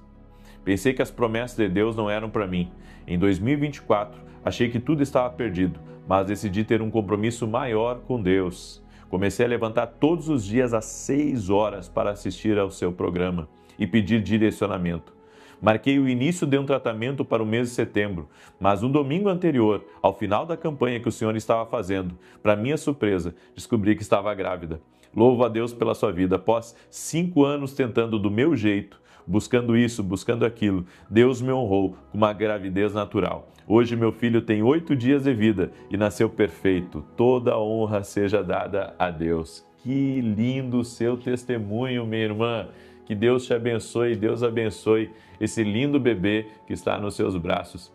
Pensei que as promessas de Deus não eram para mim. Em 2024, achei que tudo estava perdido, mas decidi ter um compromisso maior com Deus. Comecei a levantar todos os dias às 6 horas para assistir ao seu programa e pedir direcionamento. Marquei o início de um tratamento para o mês de setembro, mas um domingo anterior, ao final da campanha que o Senhor estava fazendo, para minha surpresa, descobri que estava grávida. Louvo a Deus pela sua vida. Após 5 anos tentando do meu jeito, buscando isso, buscando aquilo, Deus me honrou com uma gravidez natural. Hoje meu filho tem 8 dias de vida e nasceu perfeito. Toda a honra seja dada a Deus. Que lindo o seu testemunho, minha irmã. Que Deus te abençoe, Deus abençoe esse lindo bebê que está nos seus braços.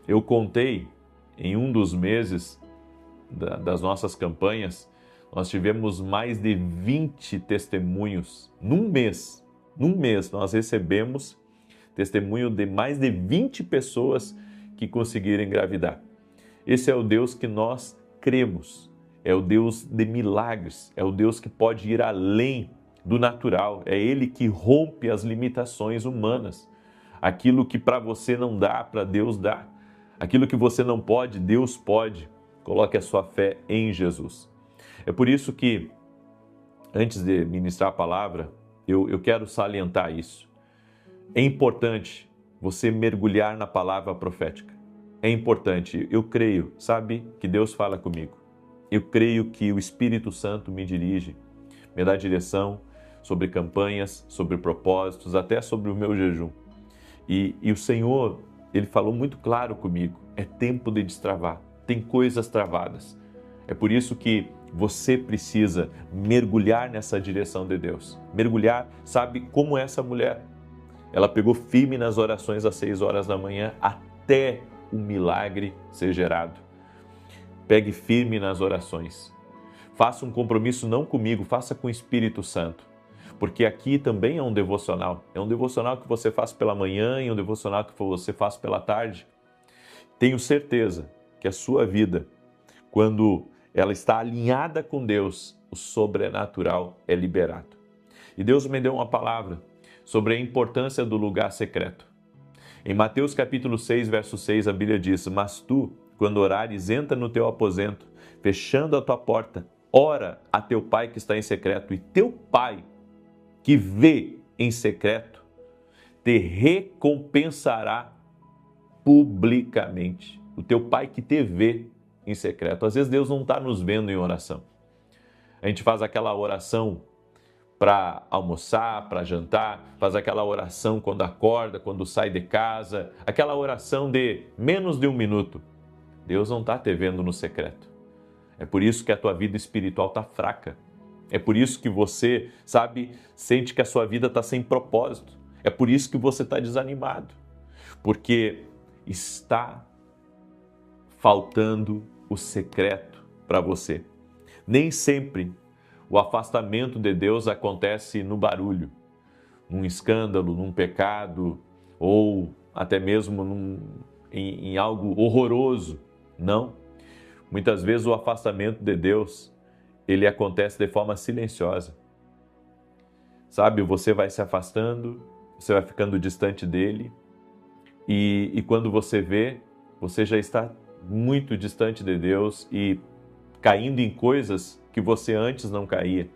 Eu contei em um dos meses das nossas campanhas, nós tivemos mais de 20 testemunhos num mês. Num mês nós recebemos testemunho de mais de 20 pessoas que conseguiram engravidar. Esse é o Deus que nós cremos, é o Deus de milagres, é o Deus que pode ir além do natural, é Ele que rompe as limitações humanas. Aquilo que para você não dá, para Deus dá. Aquilo que você não pode, Deus pode. Coloque a sua fé em Jesus. É por isso que, antes de ministrar a palavra, eu quero salientar isso. É importante você mergulhar na palavra profética. É importante, eu creio, sabe, que Deus fala comigo. Eu creio que o Espírito Santo me dirige, me dá direção sobre campanhas, sobre propósitos, até sobre o meu jejum. E o Senhor, Ele falou muito claro comigo, é tempo de destravar, tem coisas travadas. É por isso que você precisa mergulhar nessa direção de Deus. Mergulhar, sabe, como essa mulher. Ela pegou firme nas orações às 6 horas da manhã até o milagre ser gerado. Pegue firme nas orações. Faça um compromisso não comigo, faça com o Espírito Santo. Porque aqui também é um devocional. É um devocional que você faz pela manhã e um devocional que você faz pela tarde. Tenho certeza que a sua vida, quando ela está alinhada com Deus, o sobrenatural é liberado. E Deus me deu uma palavra sobre a importância do lugar secreto. Em Mateus capítulo 6, verso 6, a Bíblia diz: mas tu, quando orares, entra no teu aposento, fechando a tua porta, ora a teu pai que está em secreto, e teu pai, que vê em secreto, te recompensará publicamente. O teu pai que te vê em secreto. Às vezes Deus não está nos vendo em oração. A gente faz aquela oração para almoçar, para jantar, faz aquela oração quando acorda, quando sai de casa, aquela oração de menos de 1 minuto. Deus não está te vendo no secreto. É por isso que a tua vida espiritual está fraca. É por isso que você, sabe, sente que a sua vida está sem propósito. É por isso que você está desanimado. Porque está faltando o secreto para você. Nem sempre o afastamento de Deus acontece no barulho, num escândalo, num pecado ou até mesmo em algo horroroso. Não. Muitas vezes o afastamento de Deus, ele acontece de forma silenciosa. Sabe, você vai se afastando, você vai ficando distante dele e quando você vê, você já está muito distante de Deus e caindo em coisas que você antes não caía.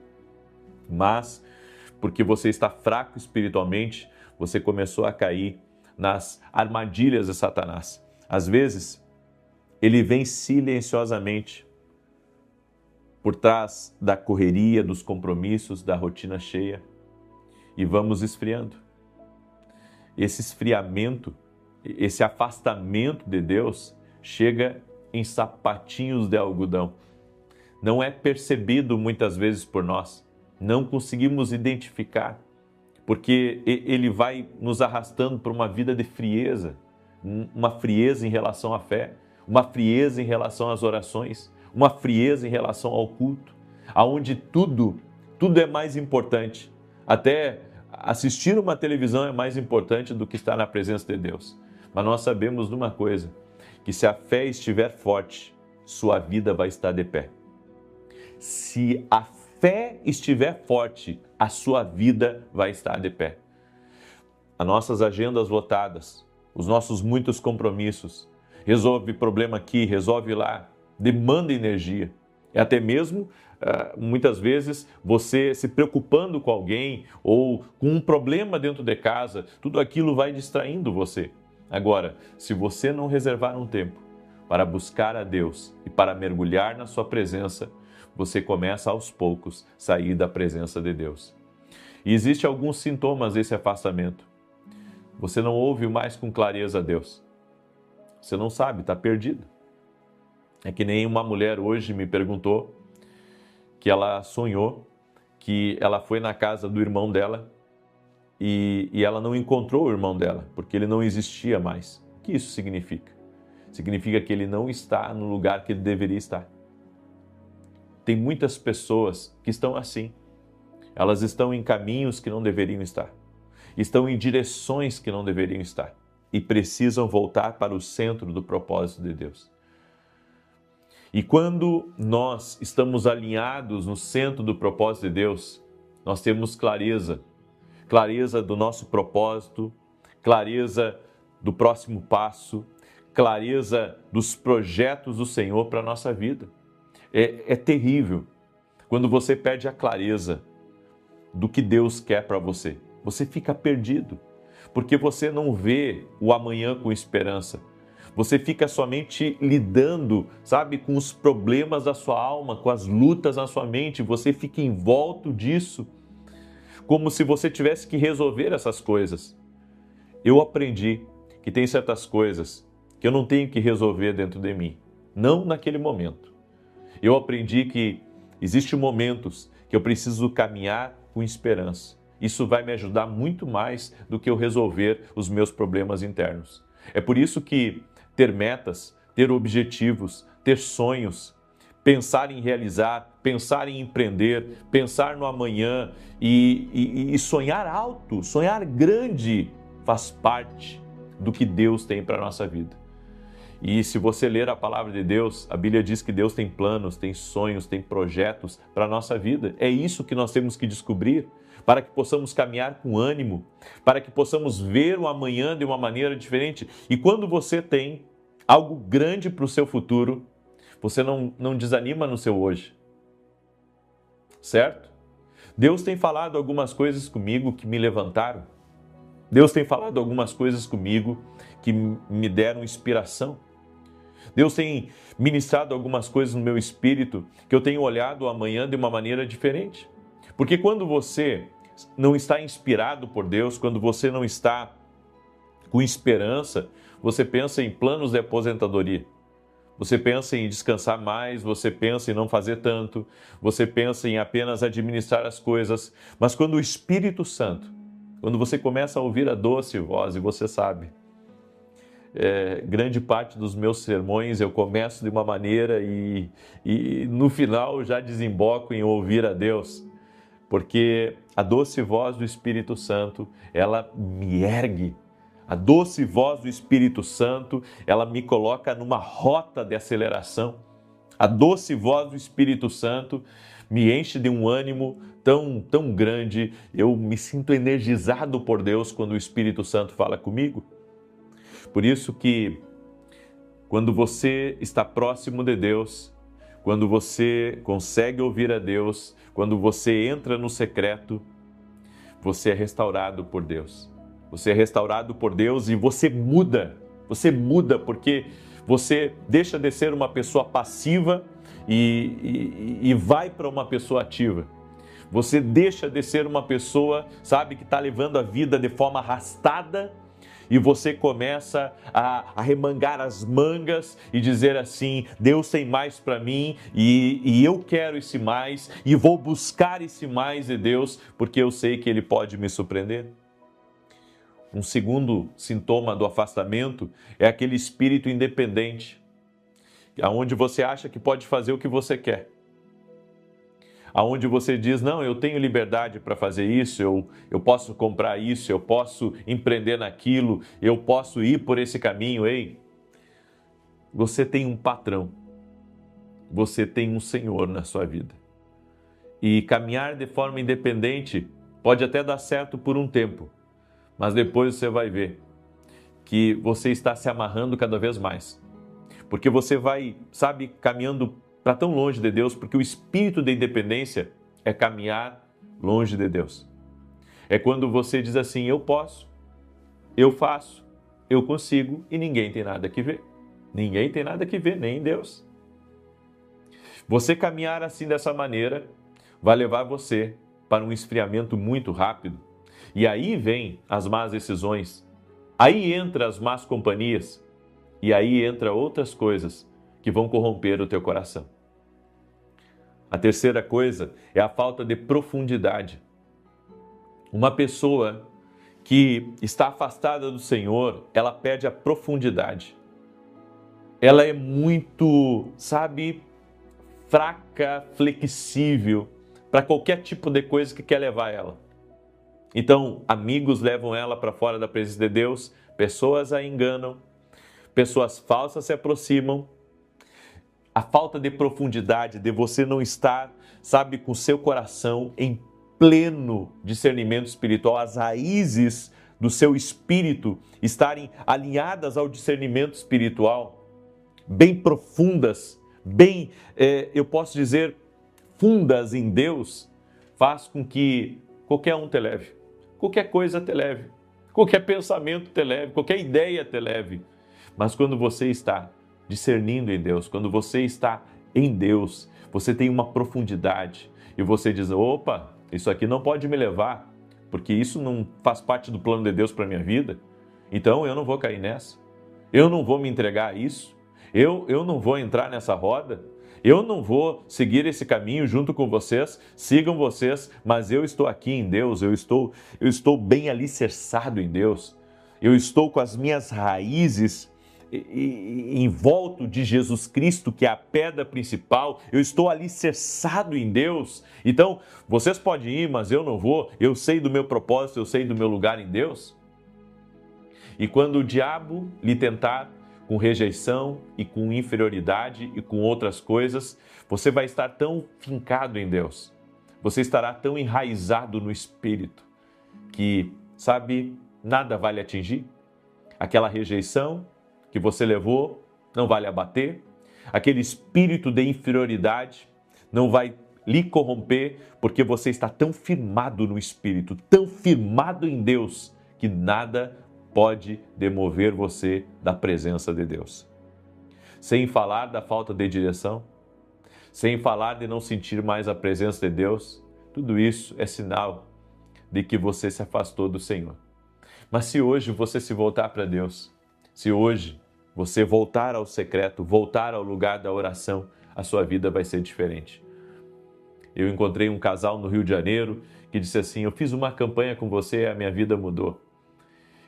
Mas, porque você está fraco espiritualmente, você começou a cair nas armadilhas de Satanás. Às vezes, ele vem silenciosamente por trás da correria, dos compromissos, da rotina cheia e vamos esfriando. Esse esfriamento, esse afastamento de Deus chega em sapatinhos de algodão. Não é percebido muitas vezes por nós. Não conseguimos identificar, porque ele vai nos arrastando para uma vida de frieza, uma frieza em relação à fé, uma frieza em relação às orações, uma frieza em relação ao culto, aonde tudo é mais importante. Até assistir uma televisão é mais importante do que estar na presença de Deus. Mas nós sabemos de uma coisa, que se a fé estiver forte, sua vida vai estar de pé. Se a fé estiver forte, a sua vida vai estar de pé. As nossas agendas lotadas, os nossos muitos compromissos, resolve problema aqui, resolve lá, demanda energia. É até mesmo, muitas vezes, você se preocupando com alguém ou com um problema dentro de casa, tudo aquilo vai distraindo você. Agora, se você não reservar um tempo para buscar a Deus e para mergulhar na sua presença, você começa aos poucos a sair da presença de Deus. E existem alguns sintomas desse afastamento. Você não ouve mais com clareza a Deus. Você não sabe, está perdido. É que nem uma mulher hoje me perguntou que ela sonhou que ela foi na casa do irmão dela e ela não encontrou o irmão dela, porque ele não existia mais. O que isso significa? Significa que ele não está no lugar que ele deveria estar. Tem muitas pessoas que estão assim. Elas estão em caminhos que não deveriam estar. Estão em direções que não deveriam estar. E precisam voltar para o centro do propósito de Deus. E quando nós estamos alinhados no centro do propósito de Deus, nós temos clareza. Clareza do nosso propósito, clareza do próximo passo, clareza dos projetos do Senhor para a nossa vida. É terrível quando você perde a clareza do que Deus quer para você. Você fica perdido, porque você não vê o amanhã com esperança. Você fica somente lidando, sabe, com os problemas da sua alma, com as lutas na sua mente. Você fica envolto disso, como se você tivesse que resolver essas coisas. Eu aprendi que tem certas coisas que eu não tenho que resolver dentro de mim, não naquele momento. Eu aprendi que existem momentos que eu preciso caminhar com esperança. Isso vai me ajudar muito mais do que eu resolver os meus problemas internos. É por isso que ter metas, ter objetivos, ter sonhos, pensar em realizar, pensar em empreender, pensar no amanhã e sonhar alto, sonhar grande, faz parte do que Deus tem para a nossa vida. E se você ler a palavra de Deus, a Bíblia diz que Deus tem planos, tem sonhos, tem projetos para a nossa vida. É isso que nós temos que descobrir para que possamos caminhar com ânimo, para que possamos ver o amanhã de uma maneira diferente. E quando você tem algo grande para o seu futuro, você não desanima no seu hoje, certo? Deus tem falado algumas coisas comigo que me levantaram. Deus tem falado algumas coisas comigo que me deram inspiração. Deus tem ministrado algumas coisas no meu espírito que eu tenho olhado o amanhã de uma maneira diferente. Porque quando você não está inspirado por Deus, quando você não está com esperança, você pensa em planos de aposentadoria. Você pensa em descansar mais, você pensa em não fazer tanto, você pensa em apenas administrar as coisas. Mas quando o Espírito Santo, quando você começa a ouvir a doce voz, e você sabe, grande parte dos meus sermões eu começo de uma maneira e no final já desemboco em ouvir a Deus, porque a doce voz do Espírito Santo, ela me ergue. A doce voz do Espírito Santo, ela me coloca numa rota de aceleração. A doce voz do Espírito Santo me enche de um ânimo tão grande. Eu me sinto energizado por Deus quando o Espírito Santo fala comigo. Por isso que quando você está próximo de Deus, quando você consegue ouvir a Deus, quando você entra no secreto, você é restaurado por Deus. Você é restaurado por Deus e você muda porque você deixa de ser uma pessoa passiva e vai para uma pessoa ativa. Você deixa de ser uma pessoa, sabe, que está levando a vida de forma arrastada e você começa a remangar as mangas e dizer assim: Deus tem mais para mim e eu quero esse mais e vou buscar esse mais de Deus porque eu sei que Ele pode me surpreender. Um segundo sintoma do afastamento é aquele espírito independente, onde você acha que pode fazer o que você quer. Aonde você diz: não, eu tenho liberdade para fazer isso, eu posso comprar isso, eu posso empreender naquilo, eu posso ir por esse caminho. Ei, você tem um patrão, você tem um Senhor na sua vida. E caminhar de forma independente pode até dar certo por um tempo, mas depois você vai ver que você está se amarrando cada vez mais. Porque você vai, sabe, caminhando para tão longe de Deus, porque o espírito da independência é caminhar longe de Deus. É quando você diz assim: eu posso, eu faço, eu consigo e ninguém tem nada que ver. Ninguém tem nada que ver, nem Deus. Você caminhar assim dessa maneira vai levar você para um esfriamento muito rápido. E aí vem as más decisões, aí entra as más companhias e aí entra outras coisas que vão corromper o teu coração. A terceira coisa é a falta de profundidade. Uma pessoa que está afastada do Senhor, ela perde a profundidade. Ela é muito, fraca, flexível para qualquer tipo de coisa que quer levar ela. Então, amigos levam ela para fora da presença de Deus, pessoas a enganam, pessoas falsas se aproximam. A falta de profundidade, de você não estar, com seu coração em pleno discernimento espiritual, as raízes do seu espírito estarem alinhadas ao discernimento espiritual, bem profundas, bem, eu posso dizer, fundas em Deus, faz com que qualquer um te leve, qualquer coisa te leve, qualquer pensamento te leve, qualquer ideia te leve. Mas quando você está discernindo em Deus, quando você está em Deus, você tem uma profundidade e você diz, opa, isso aqui não pode me levar, porque isso não faz parte do plano de Deus para a minha vida, então eu não vou cair nessa, eu não vou me entregar a isso, eu não vou entrar nessa roda, eu não vou seguir esse caminho junto com vocês, sigam vocês, mas eu estou aqui em Deus, eu estou bem alicerçado em Deus, eu estou com as minhas raízes em volta de Jesus Cristo, que é a pedra principal, eu estou alicerçado em Deus. Então, vocês podem ir, mas eu não vou, eu sei do meu propósito, eu sei do meu lugar em Deus. E quando o diabo lhe tentar com rejeição e com inferioridade e com outras coisas, você vai estar tão fincado em Deus, você estará tão enraizado no Espírito, que, nada vai lhe atingir. Aquela rejeição que você levou não vai lhe abater, aquele espírito de inferioridade não vai lhe corromper, porque você está tão firmado no Espírito, tão firmado em Deus, que nada pode demover você da presença de Deus. Sem falar da falta de direção, sem falar de não sentir mais a presença de Deus, tudo isso é sinal de que você se afastou do Senhor. Mas se hoje você se voltar para Deus, se hoje você voltar ao secreto, voltar ao lugar da oração, a sua vida vai ser diferente. Eu encontrei um casal no Rio de Janeiro que disse assim, eu fiz uma campanha com você e a minha vida mudou.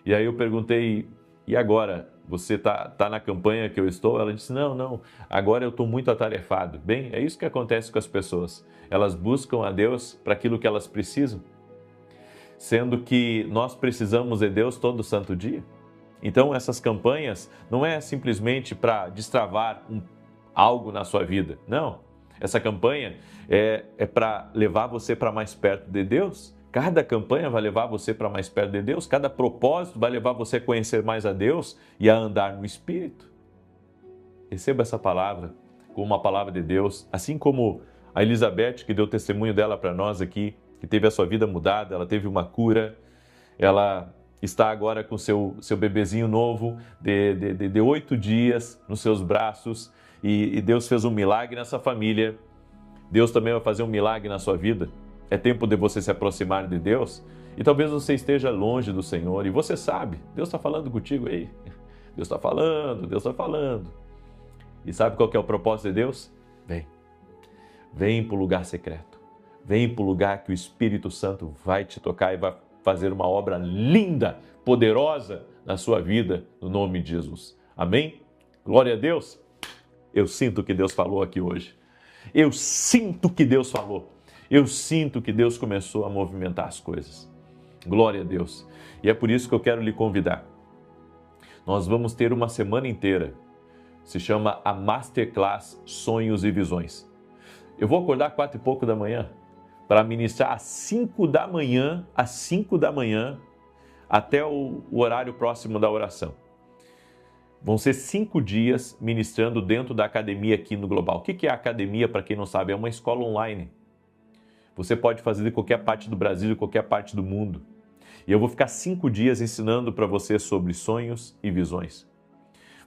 E aí eu perguntei, e agora? Você tá na campanha que eu estou? Ela disse, não, agora eu estou muito atarefado. Bem, é isso que acontece com as pessoas. Elas buscam a Deus para aquilo que elas precisam, sendo que nós precisamos de Deus todo santo dia. Então, essas campanhas não é simplesmente para destravar algo na sua vida. Não, essa campanha é para levar você para mais perto de Deus. Cada campanha vai levar você para mais perto de Deus. Cada propósito vai levar você a conhecer mais a Deus e a andar no Espírito. Receba essa palavra como uma palavra de Deus. Assim como a Elizabeth, que deu testemunho dela para nós aqui, que teve a sua vida mudada, ela teve uma cura, ela está agora com seu bebezinho novo de 8 dias nos seus braços e Deus fez um milagre nessa família. Deus também vai fazer um milagre na sua vida. É tempo de você se aproximar de Deus e talvez você esteja longe do Senhor e você sabe, Deus está falando contigo aí. Deus está falando. E sabe qual que é o propósito de Deus? Vem para o lugar secreto. Vem para o lugar que o Espírito Santo vai te tocar e vai fazer uma obra linda, poderosa na sua vida, no nome de Jesus. Amém? Glória a Deus. Eu sinto que Deus falou aqui hoje. Eu sinto que Deus falou. Eu sinto que Deus começou a movimentar as coisas. Glória a Deus. E é por isso que eu quero lhe convidar. Nós vamos ter uma semana inteira. Se chama a Masterclass Sonhos e Visões. Eu vou acordar 4 e pouco da manhã para ministrar às 5 da manhã, até o horário próximo da oração. Vão ser 5 dias ministrando dentro da academia aqui no Global. O que é a academia, para quem não sabe? É uma escola online. Você pode fazer de qualquer parte do Brasil, de qualquer parte do mundo. E eu vou ficar 5 dias ensinando para você sobre sonhos e visões.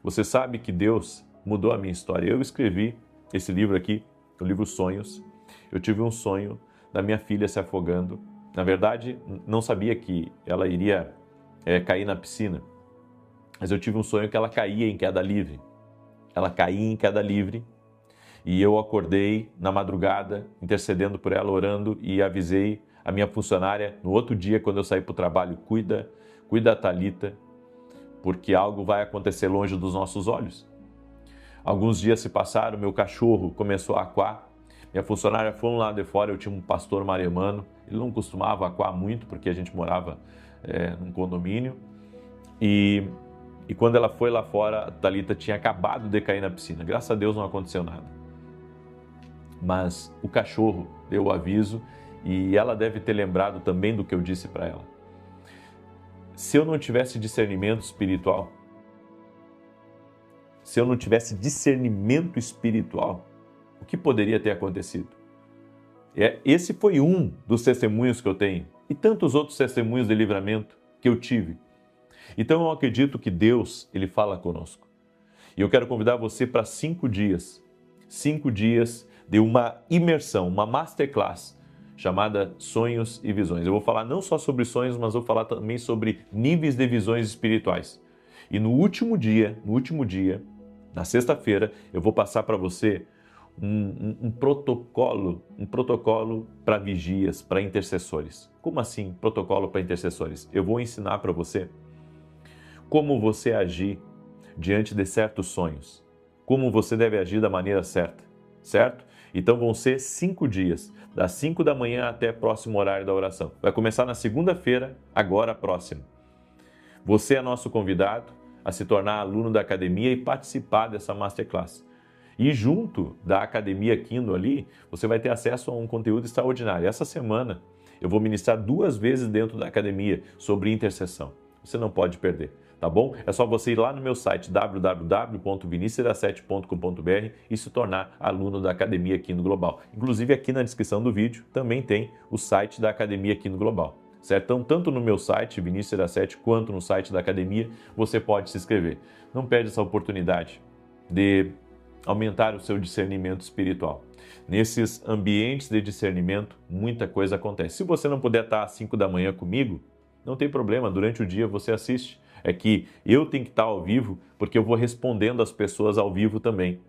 Você sabe que Deus mudou a minha história. Eu escrevi esse livro aqui, o livro Sonhos. Eu tive um sonho da minha filha se afogando. Na verdade, não sabia que ela iria cair na piscina. Mas eu tive um sonho que ela caía em queda livre. Ela caía em queda livre. E eu acordei na madrugada, intercedendo por ela, orando, e avisei a minha funcionária no outro dia, quando eu saí para o trabalho, cuida cuida da Talita, porque algo vai acontecer longe dos nossos olhos. Alguns dias se passaram, meu cachorro começou a aquar, minha funcionária foi lá de fora, eu tinha um pastor mariemano, ele não costumava aquar muito, porque a gente morava num condomínio, e quando ela foi lá fora, a Talita tinha acabado de cair na piscina. Graças a Deus não aconteceu nada. Mas o cachorro deu o aviso e ela deve ter lembrado também do que eu disse para ela. Se eu não tivesse discernimento espiritual, o que poderia ter acontecido? Esse foi um dos testemunhos que eu tenho e tantos outros testemunhos de livramento que eu tive. Então eu acredito que Deus, Ele fala conosco. E eu quero convidar você para 5 dias de uma imersão, uma masterclass chamada Sonhos e Visões. Eu vou falar não só sobre sonhos, mas vou falar também sobre níveis de visões espirituais. E no último dia, na sexta-feira, eu vou passar para você um protocolo para vigias, para intercessores. Como assim, protocolo para intercessores? Eu vou ensinar para você como você agir diante de certos sonhos, como você deve agir da maneira certa, certo? Então vão ser 5 dias, das 5 da manhã até o próximo horário da oração. Vai começar na segunda-feira, agora próximo. Você é nosso convidado a se tornar aluno da academia e participar dessa masterclass. E junto da Academia Kindle ali, você vai ter acesso a um conteúdo extraordinário. Essa semana eu vou ministrar 2 vezes dentro da academia sobre intercessão. Você não pode perder, tá bom? É só você ir lá no meu site www.vinicius17.com.br e se tornar aluno da Academia Kindle Global. Inclusive aqui na descrição do vídeo também tem o site da Academia Kindle Global, certo? Então, tanto no meu site, Vinicius17, quanto no site da academia, você pode se inscrever. Não perde essa oportunidade de aumentar o seu discernimento espiritual. Nesses ambientes de discernimento, muita coisa acontece. Se você não puder estar às 5 da manhã comigo, não tem problema, durante o dia você assiste. É que eu tenho que estar ao vivo, porque eu vou respondendo as pessoas ao vivo também,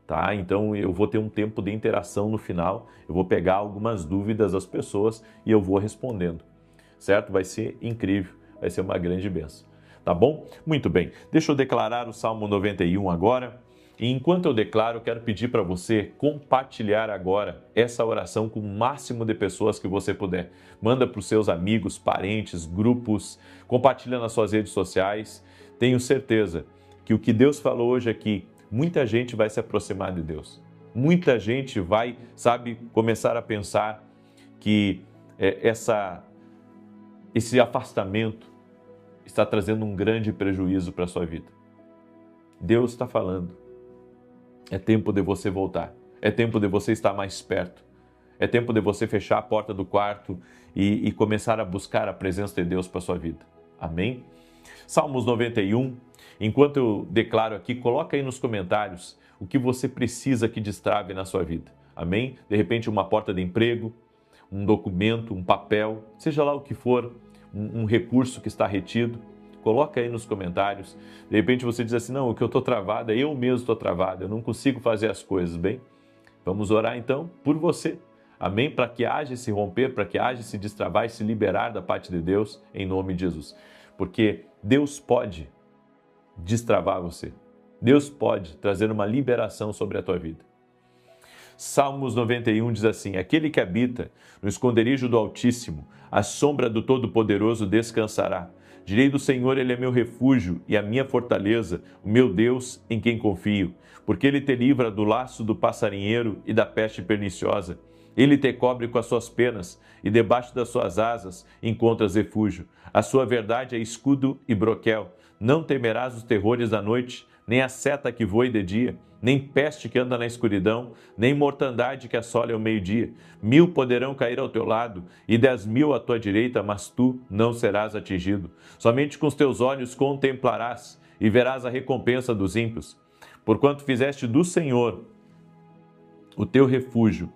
tá? Então eu vou ter um tempo de interação no final, eu vou pegar algumas dúvidas das pessoas e eu vou respondendo, certo? Vai ser incrível, vai ser uma grande bênção, tá bom? Muito bem, deixa eu declarar o Salmo 91 agora. E enquanto eu declaro, eu quero pedir para você compartilhar agora essa oração com o máximo de pessoas que você puder. Manda para os seus amigos, parentes, grupos, compartilha nas suas redes sociais. Tenho certeza que o que Deus falou hoje aqui, muita gente vai se aproximar de Deus. Muita gente vai, começar a pensar que esse afastamento está trazendo um grande prejuízo para a sua vida. Deus está falando. É tempo de você voltar. É tempo de você estar mais perto. É tempo de você fechar a porta do quarto e começar a buscar a presença de Deus para a sua vida. Amém? Salmos 91. Enquanto eu declaro aqui, coloca aí nos comentários o que você precisa que destrave na sua vida. Amém? De repente uma porta de emprego, um documento, um papel, seja lá o que for, um recurso que está retido. Coloca aí nos comentários. De repente você diz assim, não, o que eu estou travado, eu mesmo estou travado, eu não consigo fazer as coisas bem. Vamos orar então por você. Amém? Para que haja esse romper, para que haja esse destravar e se liberar da parte de Deus, em nome de Jesus. Porque Deus pode destravar você. Deus pode trazer uma liberação sobre a tua vida. Salmos 91 diz assim, aquele que habita no esconderijo do Altíssimo, à sombra do Todo-Poderoso descansará. Direi do Senhor, Ele é meu refúgio e a minha fortaleza, o meu Deus em quem confio. Porque Ele te livra do laço do passarinheiro e da peste perniciosa. Ele te cobre com as suas penas e debaixo das suas asas encontras refúgio. A sua verdade é escudo e broquel. Não temerás os terrores da noite, nem a seta que voe de dia, nem peste que anda na escuridão, nem mortandade que assole ao meio-dia. 1000 poderão cair ao teu lado e 10.000 à tua direita, mas tu não serás atingido. Somente com os teus olhos contemplarás e verás a recompensa dos ímpios. Porquanto fizeste do Senhor o teu refúgio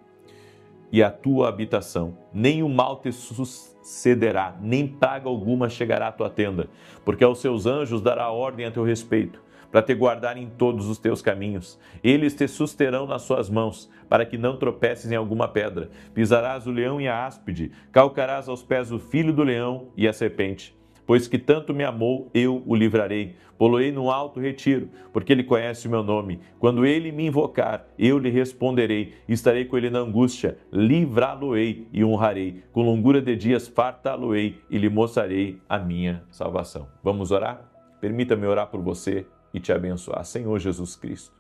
e a tua habitação, nem o mal te sucederá, nem praga alguma chegará à tua tenda, porque aos seus anjos dará ordem a teu respeito, para te guardar em todos os teus caminhos. Eles te susterão nas suas mãos, para que não tropeces em alguma pedra. Pisarás o leão e a áspide, calcarás aos pés o filho do leão e a serpente. Pois que tanto me amou, eu o livrarei. Pô-lo-ei no alto retiro, porque ele conhece o meu nome. Quando ele me invocar, eu lhe responderei. Estarei com ele na angústia, livrá-lo-ei e honrarei. Com longura de dias fartá-lo-ei e lhe mostrarei a minha salvação. Vamos orar? Permita-me orar por você e te abençoar. Senhor Jesus Cristo,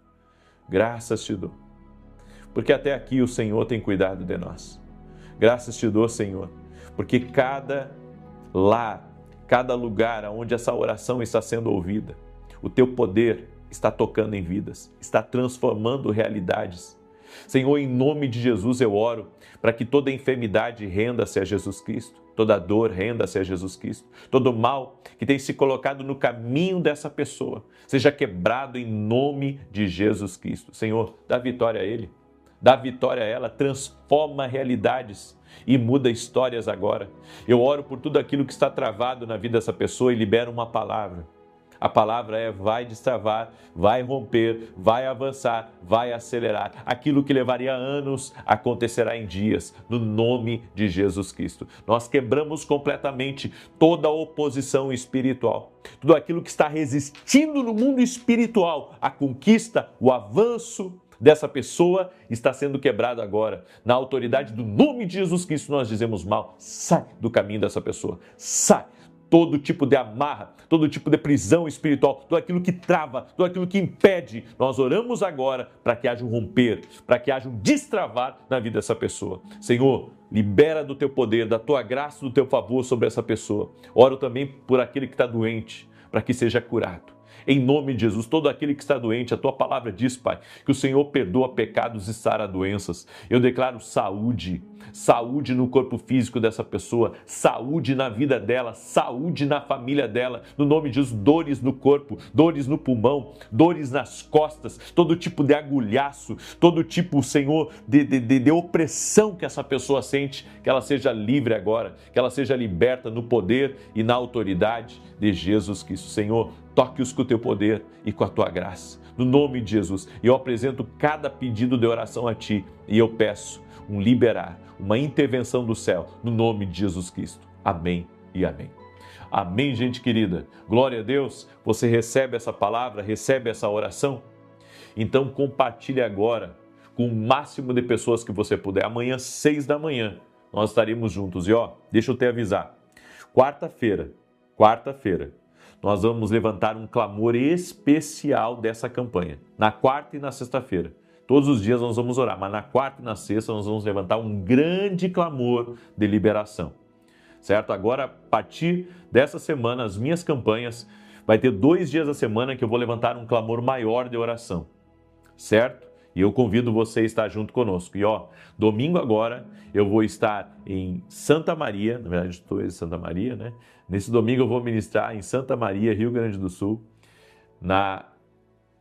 graças te dou, porque até aqui o Senhor tem cuidado de nós. Graças te dou, Senhor, porque cada lar, cada lugar onde essa oração está sendo ouvida, o teu poder está tocando em vidas, está transformando realidades. Senhor, em nome de Jesus eu oro para que toda enfermidade renda-se a Jesus Cristo, toda dor renda-se a Jesus Cristo, todo mal que tem se colocado no caminho dessa pessoa seja quebrado em nome de Jesus Cristo. Senhor, dá vitória a Ele, dá vitória a ela, transforma realidades e muda histórias agora. Eu oro por tudo aquilo que está travado na vida dessa pessoa e libero uma palavra. A palavra é: vai destravar, vai romper, vai avançar, vai acelerar. Aquilo que levaria anos acontecerá em dias, no nome de Jesus Cristo. Nós quebramos completamente toda a oposição espiritual. Tudo aquilo que está resistindo no mundo espiritual, a conquista, o avanço dessa pessoa está sendo quebrado agora. Na autoridade do nome de Jesus Cristo nós dizemos: mal, sai do caminho dessa pessoa, sai. Todo tipo de amarra, todo tipo de prisão espiritual, tudo aquilo que trava, tudo aquilo que impede, nós oramos agora para que haja um romper, para que haja um destravar na vida dessa pessoa. Senhor, libera do teu poder, da tua graça, do teu favor sobre essa pessoa. Oro também por aquele que está doente, para que seja curado. Em nome de Jesus, todo aquele que está doente, a tua palavra diz, Pai, que o Senhor perdoa pecados e sara doenças. Eu declaro saúde, saúde no corpo físico dessa pessoa, saúde na vida dela, saúde na família dela. No nome de Jesus, dores no corpo, dores no pulmão, dores nas costas, todo tipo de agulhaço, todo tipo, Senhor, de opressão que essa pessoa sente, que ela seja livre agora, que ela seja liberta no poder e na autoridade de Jesus Cristo. Senhor, toque-os com o teu poder e com a tua graça. No nome de Jesus, eu apresento cada pedido de oração a ti e eu peço um liberar, uma intervenção do céu, no nome de Jesus Cristo. Amém e amém. Amém, gente querida. Glória a Deus. Você recebe essa palavra, recebe essa oração? Então compartilhe agora com o máximo de pessoas que você puder. Amanhã, 6 da manhã, nós estaremos juntos. E deixa eu te avisar. Quarta-feira, nós vamos levantar um clamor especial dessa campanha. Na quarta e na sexta-feira. Todos os dias nós vamos orar, mas na quarta e na sexta nós vamos levantar um grande clamor de liberação. Certo? Agora, a partir dessa semana, as minhas campanhas, vai ter 2 dias da semana que eu vou levantar um clamor maior de oração. Certo? E eu convido você a estar junto conosco. E domingo agora eu vou estar em Santa Maria, na verdade estou em Santa Maria, né? Nesse domingo eu vou ministrar em Santa Maria, Rio Grande do Sul, na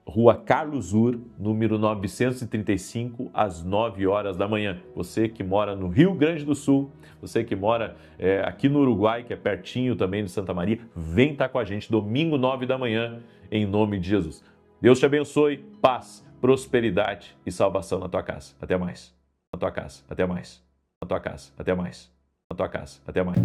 Rua Carlos Ur, número 935, às 9 horas da manhã. Você que mora no Rio Grande do Sul, você que mora aqui no Uruguai, que é pertinho também de Santa Maria, vem estar com a gente domingo 9 da manhã, em nome de Jesus. Deus te abençoe, paz, prosperidade e salvação na tua casa. Até mais. Na tua casa. Até mais. Na tua casa. Até mais. Na tua casa. Até mais.